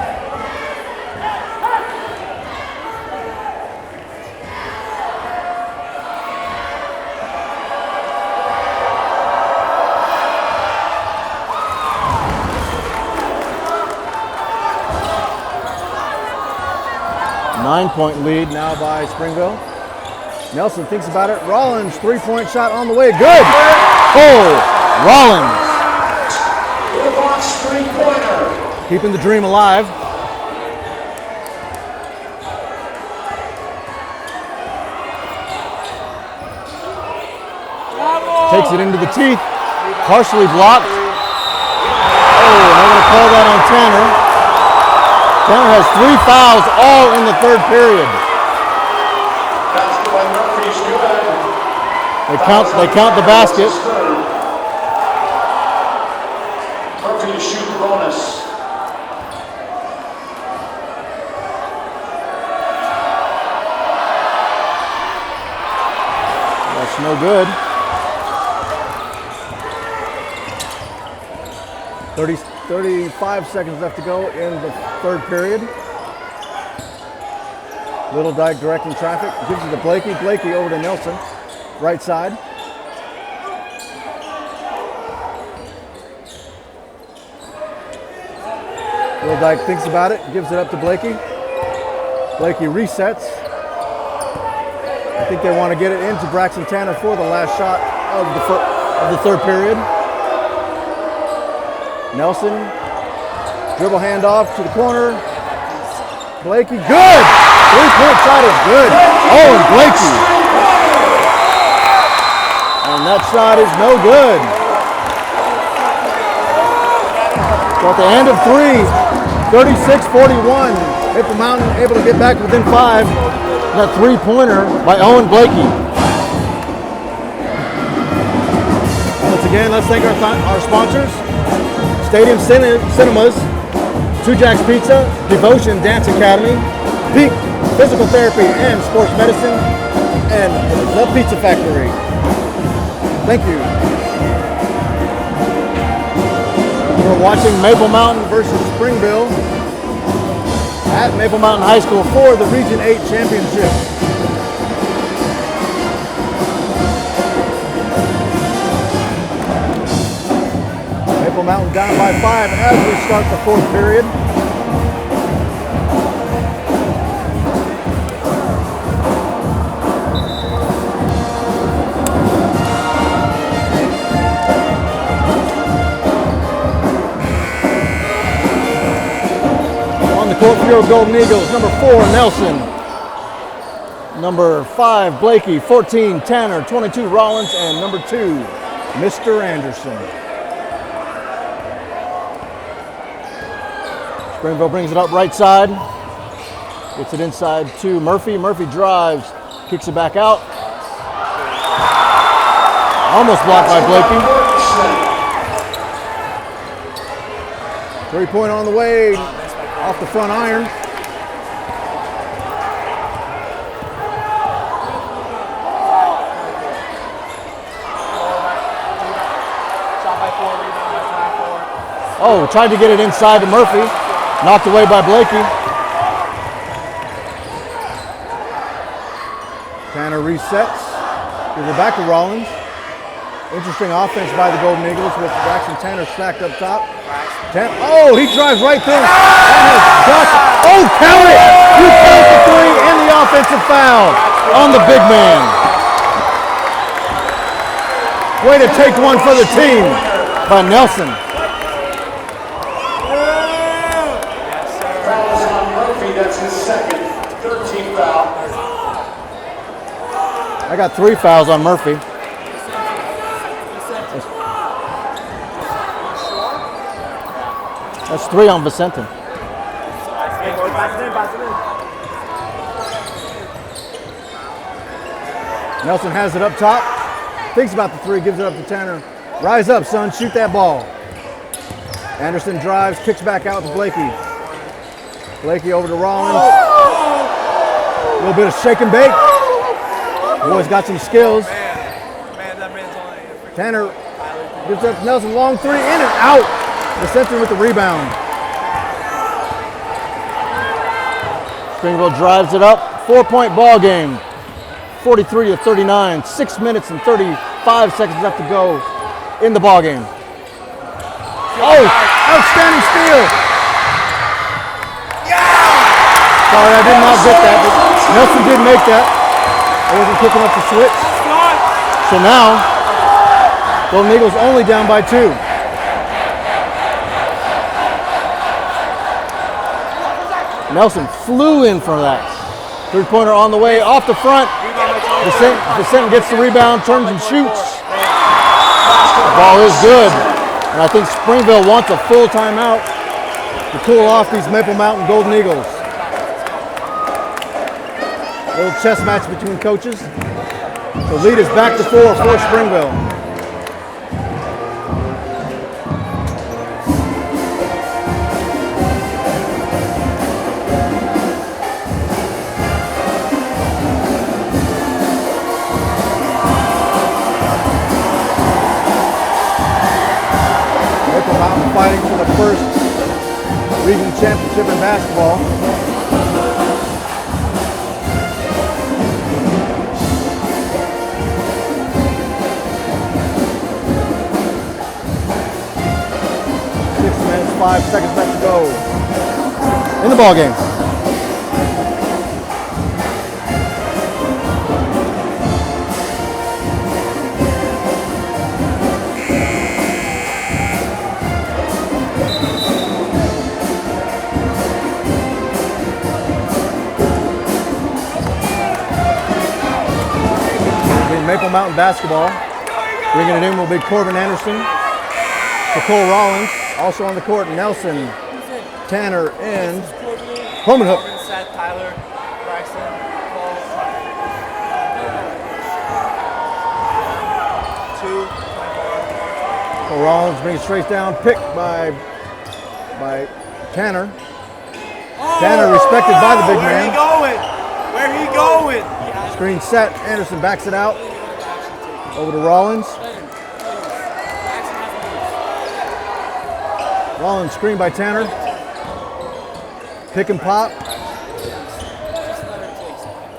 Nine-point lead now by Springville. Nelson thinks about it. Rollins, three-point shot on the way. Good. Oh, Rollins. Three-pointer. Keeping the dream alive. Takes it into the teeth. Partially blocked. Oh, I'm going to call that on Tanner. Tanner has 3 fouls all in the third period. Basket by Murphy's good. They count the basket. Murphy to shoot the bonus. That's no good. 35 seconds left to go in the third period. Little Dyke directing traffic. Gives it to Blakey. Blakey over to Nelson. Right side. Little Dyke thinks about it. Gives it up to Blakey. Blakey resets. I think they want to get it into Braxton Tanner for the last shot of the third period. Nelson, dribble handoff to the corner. Blakey, good! 3-point shot is good. Oh, and Blakey. And that shot is no good. So at the end of 3, 36-41. Maple Mountain able to get back within 5. That three-pointer by Owen Blakey. Once again, let's thank our sponsors. Stadium Cinemas, Two Jacks Pizza, Devotion Dance Academy, Peak Physical Therapy and Sports Medicine, and The Pizza Factory. Thank you. We're watching Maple Mountain versus Springville at Maple Mountain High School for the Region 8 Championship. Maple Mountain down by 5 as we start the 4th period. On the court for your Golden Eagles, number 4, Nelson. Number 5, Blakey. 14, Tanner. 22, Rollins. And number 2, Mr. Anderson. Springville brings it up right side. Gets it inside to Murphy. Murphy drives, kicks it back out. Almost blocked by Blakey. 3-pointer on the way, off the front iron. Oh, tried to get it inside to Murphy. Knocked away by Blakey. Tanner resets. Gives it back to Rollins. Interesting offense by the Golden Eagles with Braxton Tanner stacked up top. Oh, he drives right through. Oh, count it! You count the 3 and the offensive foul on the big man. Way to take one for the team by Nelson. That's his second, 13th foul. I got 3 fouls on Murphy. That's 3 on Vicentin. Nelson has it up top. Thinks about the 3, gives it up to Tanner. Rise up, son, shoot that ball. Anderson drives, kicks back out to Blakey. Blakey over to Rollins. A little bit of shake and bake. Boy's got some skills. Tanner gives up to Nelson, long 3, in and out. The center with the rebound. Springville drives it up. 4-point ball game. 43-39. 6 minutes and 35 seconds left to go in the ball game. Oh, outstanding steal. Sorry, I did not get that, but Nelson did make that. I wasn't picking up the switch. So now, Golden Eagles only down by 2. Nelson flew in for that. 3-pointer on the way, off the front. Vicentin gets the rebound, turns and shoots. The ball is good. And I think Springville wants a full timeout to cool off these Maple Mountain Golden Eagles. Little chess match between coaches. The lead is back to 4 for Springville. Maple Mountain fighting for the first region championship in basketball. Minutes, 5 seconds left to go in the ball game. Maple Mountain basketball. Bringing it in will be Corbin Anderson. For Cole Rollins. Also on the court, Nelson. Tanner, and Coleman Hook. Seth, Tyler, Braxton, Paul, 2, 24. So Rollins brings it straight down, picked by Tanner. Tanner respected by the big Where man. he going? Where he going? Screen set. Anderson backs it out. Over to Rollins. Rollins screen by Tanner. Pick and pop.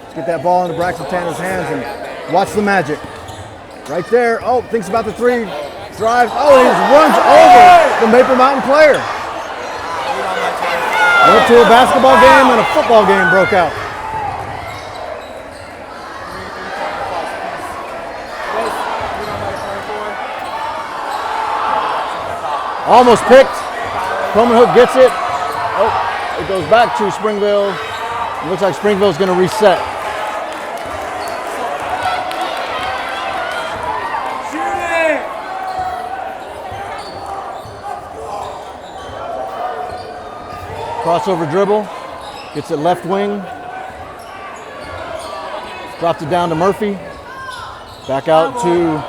Let's get that ball into Braxton Tanner's hands and watch the magic. Right there. Oh, thinks about the three. Drives. Oh, he just runs over the Maple Mountain player. Went to a basketball game and a football game broke out. Almost picked. Coleman Hook gets it. Oh, it goes back to Springville. It looks like Springville's going to reset. Crossover dribble. Gets it left wing. Dropped it down to Murphy. Back out to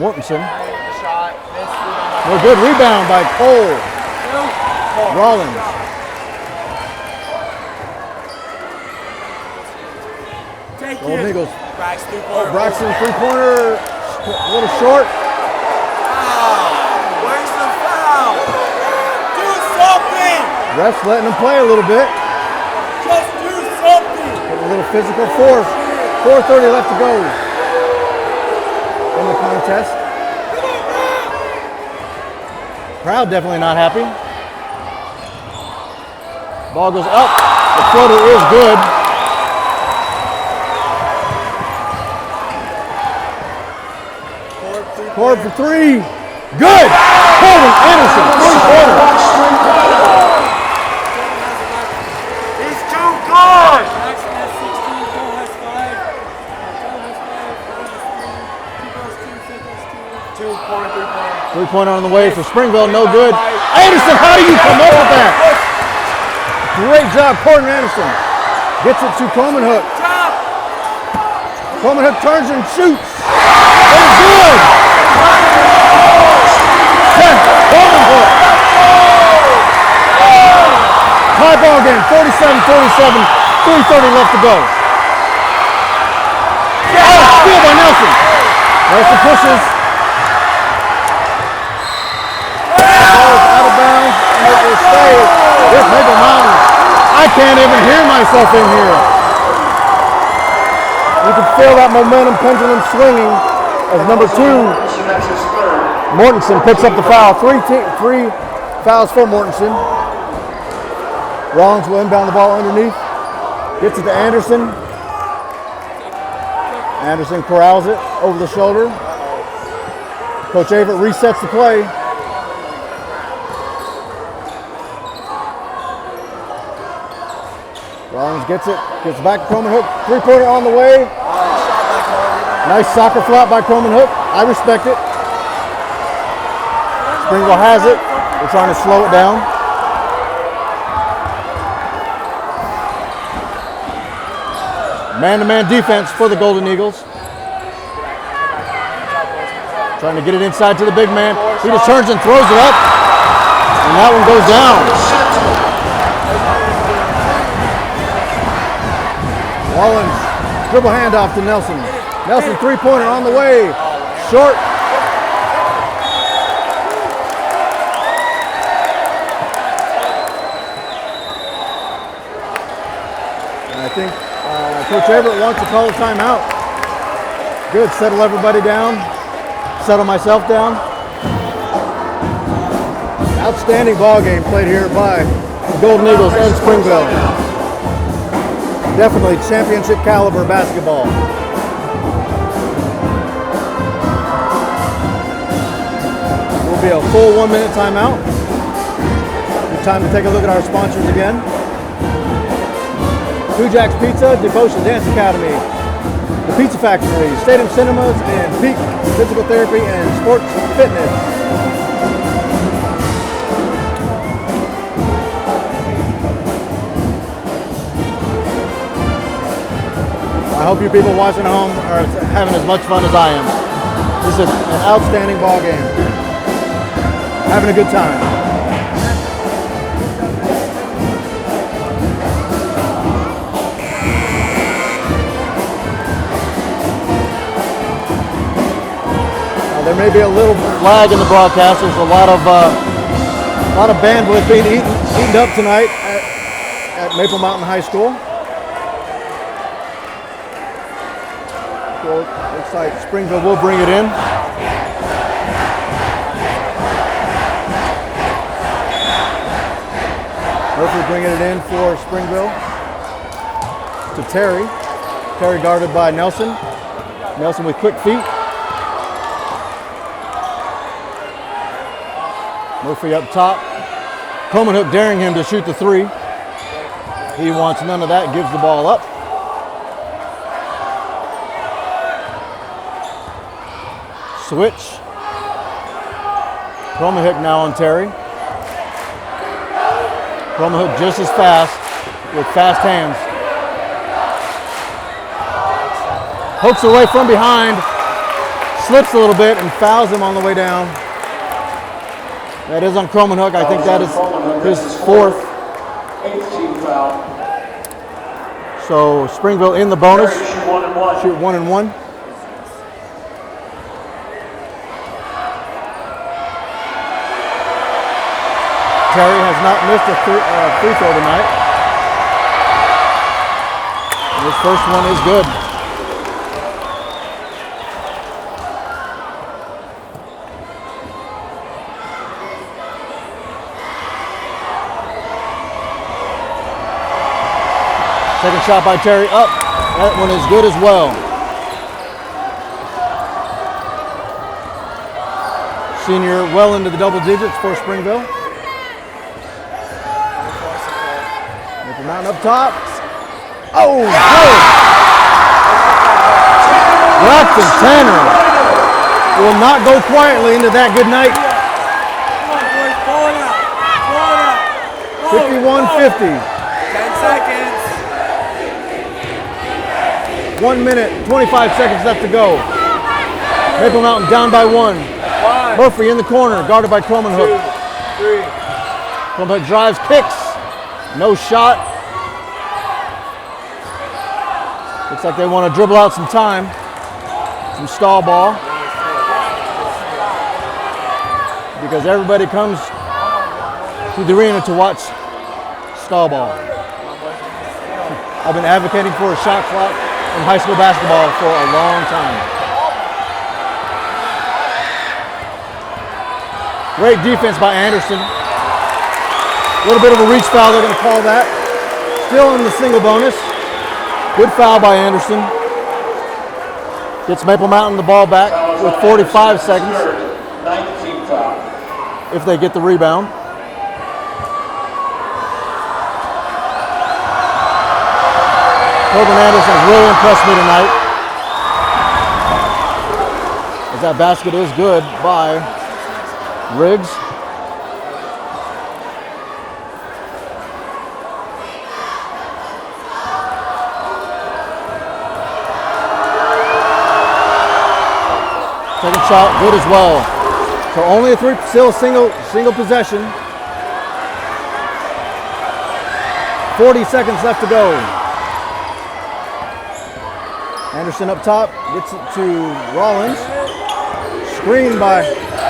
Mortensen. No good rebound by Cole. Rollins. Golden Eagles. Braxton three-pointer. A little short. Where's the foul? Do something! Refs letting him play a little bit. Just do something! Getting a little physical. 4:30 left to go in the contest. Crowd definitely not happy. Ball goes up. The floater is good. Cord for three. Good. Colton Anderson, three-pointer. He's too good! Jackson has 16, Cole has 5. Tyler has 5. 2 plus 2 seconds, 2. 2 point, 3 point. Three-pointer on the way for Springville, no good. Anderson, how do you come up with that? Great job, Colton Anderson. Gets it to Coleman Hook. Coleman Hook turns and shoots. It's good. Coleman Hook. High ball game, 47-47, 3:30 left to go. Oh, steal by Nelson. Nelson pushes. Out of bounds, and it will stay with Maple Mountain. I can't even hear myself in here. You can feel that momentum pendulum swinging as number 2, Mortensen, picks up the foul. Three fouls for Mortensen. Rollins will inbound the ball underneath. Gets it to Anderson. Anderson corrals it over the shoulder. Coach Averitt resets the play. Rollins gets it, gets back to Coleman Hook. Three-pointer on the way. Nice soccer flop by Coleman Hook. I respect it. Springville has it. They're trying to slow it down. Man-to-man defense for the Golden Eagles. Trying to get it inside to the big man. He just turns and throws it up. And that one goes down. Rollins, dribble handoff to Nelson. Nelson, three-pointer on the way. Short. And I think Coach Averitt wants to call a timeout. Good, settle everybody down. Settle myself down. Outstanding ball game played here by the Golden Eagles and Springville. Definitely championship caliber basketball. Will be a full 1-minute timeout. Good time to take a look at our sponsors again. Two Jack's Pizza, Devotion Dance Academy, The Pizza Factory, Stadium Cinemas, and Peak Physical Therapy and Sports Fitness. I hope you people watching at home are having as much fun as I am. This is an outstanding ball game. Having a good time. Now, there may be a little lag in the broadcast. There's a lot of bandwidth being eaten up tonight at Maple Mountain High School. So looks like Springville will bring it in. Murphy bringing it in for Springville to Terry. Terry guarded by Nelson. Nelson with quick feet. Murphy up top. Coleman Hook daring him to shoot the three. He wants none of that, gives the ball up. Switch. Coleman Hook now on Terry. Coleman Hook just as fast with fast hands. Hooks away from behind, slips a little bit and fouls him on the way down. That is on Coleman Hook. I think that is his fourth. 18th foul. So Springville in the bonus. Shoot 1 and 1. Shoot 1 and 1. Terry has not missed a free throw tonight. And his first one is good. Second shot by Terry up. That one is good as well. Senior well into the double digits for Springville. Maple Mountain up top. Oh, good. Braxton Tanner will not go quietly into that good night. 51-50. 10 seconds. 1 minute, 25 seconds left to go. Maple Mountain down by 1. Murphy in the corner, guarded by Coleman Hook. 2, 3. Coleman Hook drives, kicks. No shot. Looks like they want to dribble out some time. Some stall ball. Because everybody comes to the arena to watch stall ball. I've been advocating for a shot clock in high school basketball for a long time. Great defense by Anderson. A little bit of a reach foul, they're going to call that. Still in the single bonus. Good foul by Anderson. Gets Maple Mountain the ball back with 45 seconds. 19th foul. If they get the rebound. Corbin Anderson has really impressed me tonight. As that basket is good by Riggs. Second shot, good as well. So only a three, still a single possession. 40 seconds left to go. Anderson up top, gets it to Rollins. Screen by,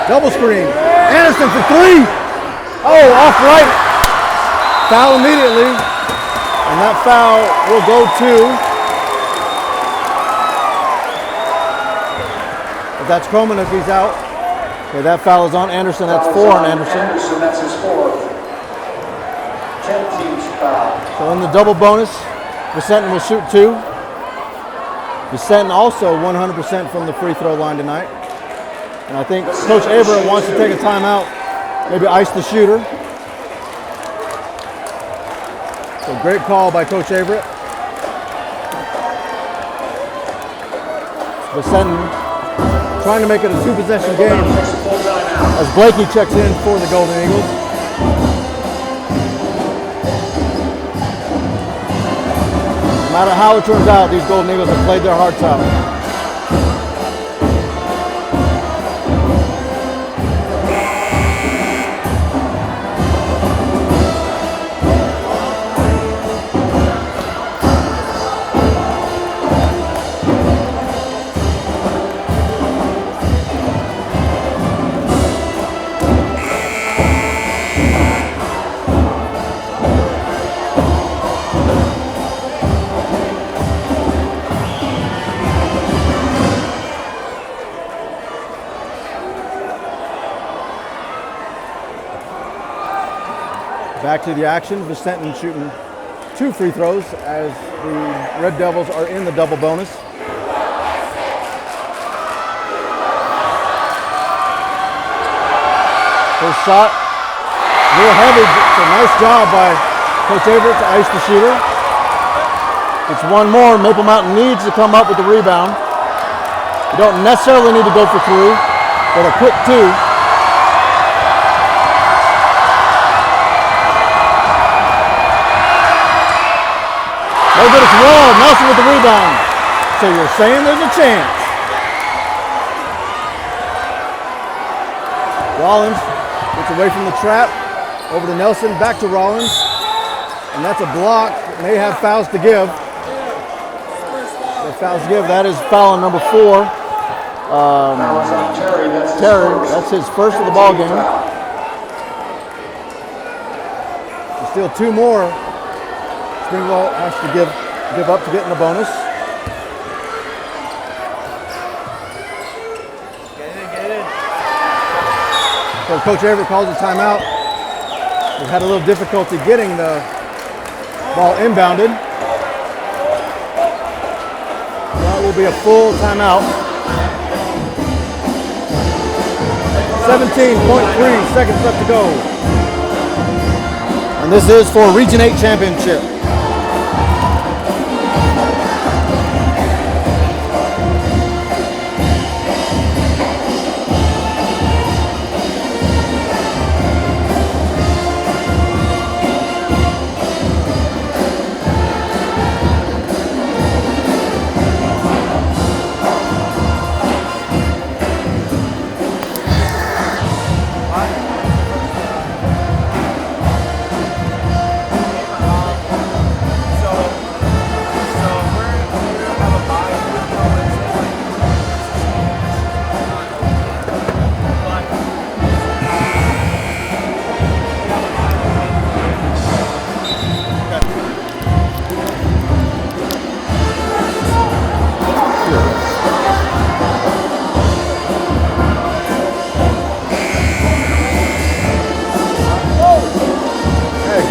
double screen. Anderson for three. Oh, off right. Foul immediately. And that foul will go to, if that's Croman if he's out. Okay, that foul is on Anderson. That's four on Anderson. Anderson, that's his fourth. 10 teams foul. So in the double bonus, Vicentin will shoot 2. Vicentin also 100% from the free throw line tonight. And I think Coach Averett wants to take a timeout, maybe ice the shooter. So great call by Coach Averett. Vicentin trying to make it a 2-possession game as Blakey checks in for the Golden Eagles. No matter how it turns out, these Golden Eagles have played their hearts out. Back to the action. Vicenton shooting 2 free throws as the Red Devils are in the double bonus. First shot, a little heavy. So nice job by Coach Everett to ice the shooter. It's one more. Maple Mountain needs to come up with the rebound. You don't necessarily need to go for 3, but a quick 2. No good, it's Wall. Nelson with the rebound. So you're saying there's a chance. Rollins gets away from the trap. Over to Nelson, back to Rollins. And that's a block. May have fouls to give. Fouls to give. That is foul on number 4. Terry, that's his first of the ball game. There's still 2 more. Springville has to give up to get in the bonus. Get in. So Coach Everett calls a timeout. They've had a little difficulty getting the ball inbounded. That will be a full timeout. 17.3 seconds left to go. And this is for Region 8 championship.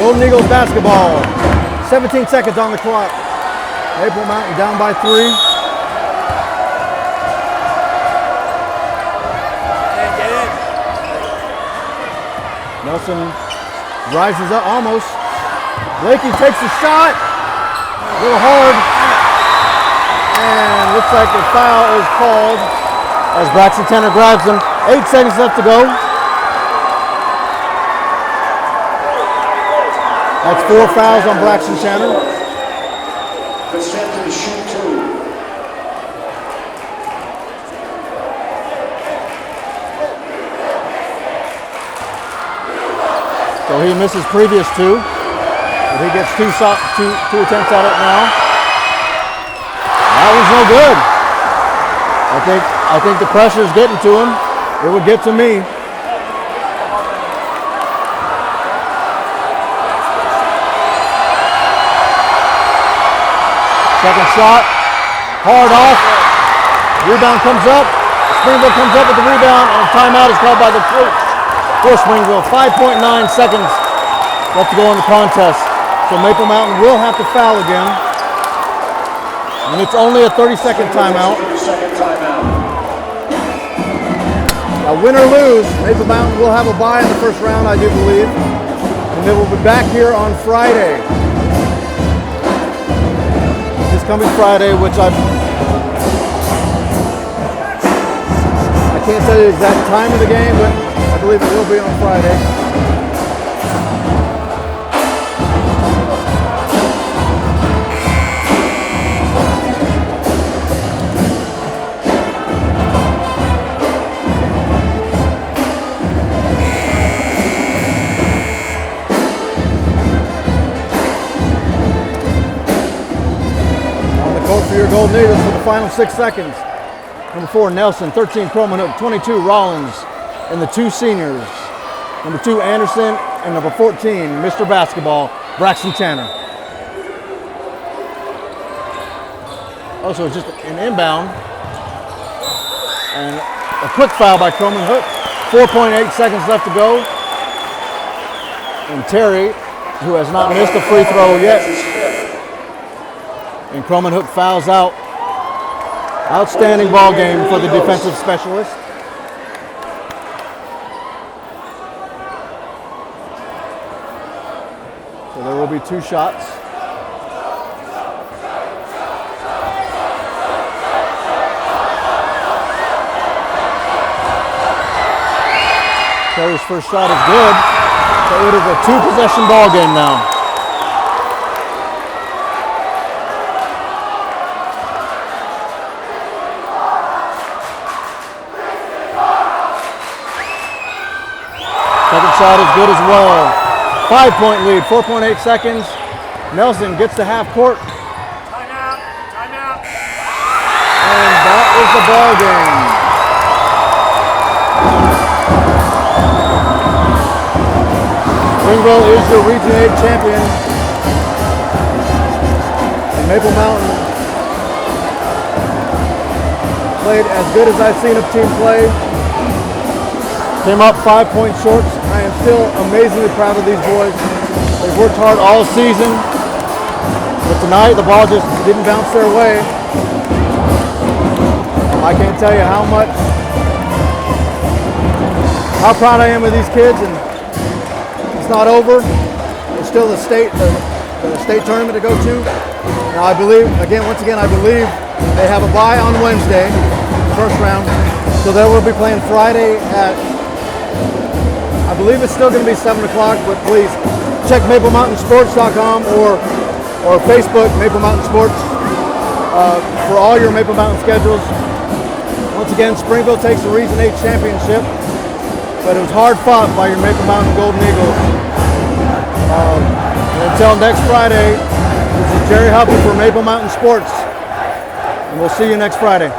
Golden Eagles basketball. 17 seconds on the clock. Maple Mountain down by 3. Get in. Nelson rises up almost. Blakey takes the shot. A little hard. And looks like the foul is called as Braxton Tanner grabs him. 8 seconds left to go. That's 4 fouls on Braxton Tanner. Vicenton shoot 2. So he misses previous 2. But he gets two attempts at it now. That one's no good. I think the pressure is getting to him. It would get to me. Second shot, hard off. Rebound comes up. Springville comes up with the rebound, and timeout is called by the coach for Springville. 5.9 seconds left to go in the contest. So Maple Mountain will have to foul again. And it's only a 30-second timeout. Now, win or lose, Maple Mountain will have a bye in the first round, I do believe. And they will be back here on Friday. Coming Friday, which I can't tell you the exact time of the game, but I believe it will be on Friday. for the final 6 seconds. Number 4, Nelson. 13, Croman Hook. 22, Rollins. And the 2 seniors. Number 2, Anderson. And number 14, Mr. Basketball, Braxton Tanner. Also, just an inbound. And a quick foul by Croman Hook. 4.8 seconds left to go. And Terry, who has not missed a free throw yet. And Croman Hook fouls out. Outstanding ball game for the defensive specialist. So there will be 2 shots. Terry's first shot is good. So it is a 2-possession ball game now. Second shot is good as well. 5-point lead, 4.8 seconds. Nelson gets to half court. Timeout. Timeout. And that is the ball game. Springville is your Region 8 champion. And Maple Mountain played as good as I've seen a team play. Came up 5 points short. I am still amazingly proud of these boys. They've worked hard all season, but tonight the ball just didn't bounce their way. I can't tell you how proud I am of these kids, and it's not over. There's still the state tournament to go to. Now I believe, once again, I believe they have a bye on Wednesday, first round, so they will be playing Friday at, I believe it's still going to be 7 o'clock, but please check MapleMountainSports.com or Facebook, Maple Mountain Sports, for all your Maple Mountain schedules. Once again, Springville takes the Region 8 championship, but it was hard fought by your Maple Mountain Golden Eagles. And until next Friday, this is Jerry Huffman for Maple Mountain Sports, and we'll see you next Friday.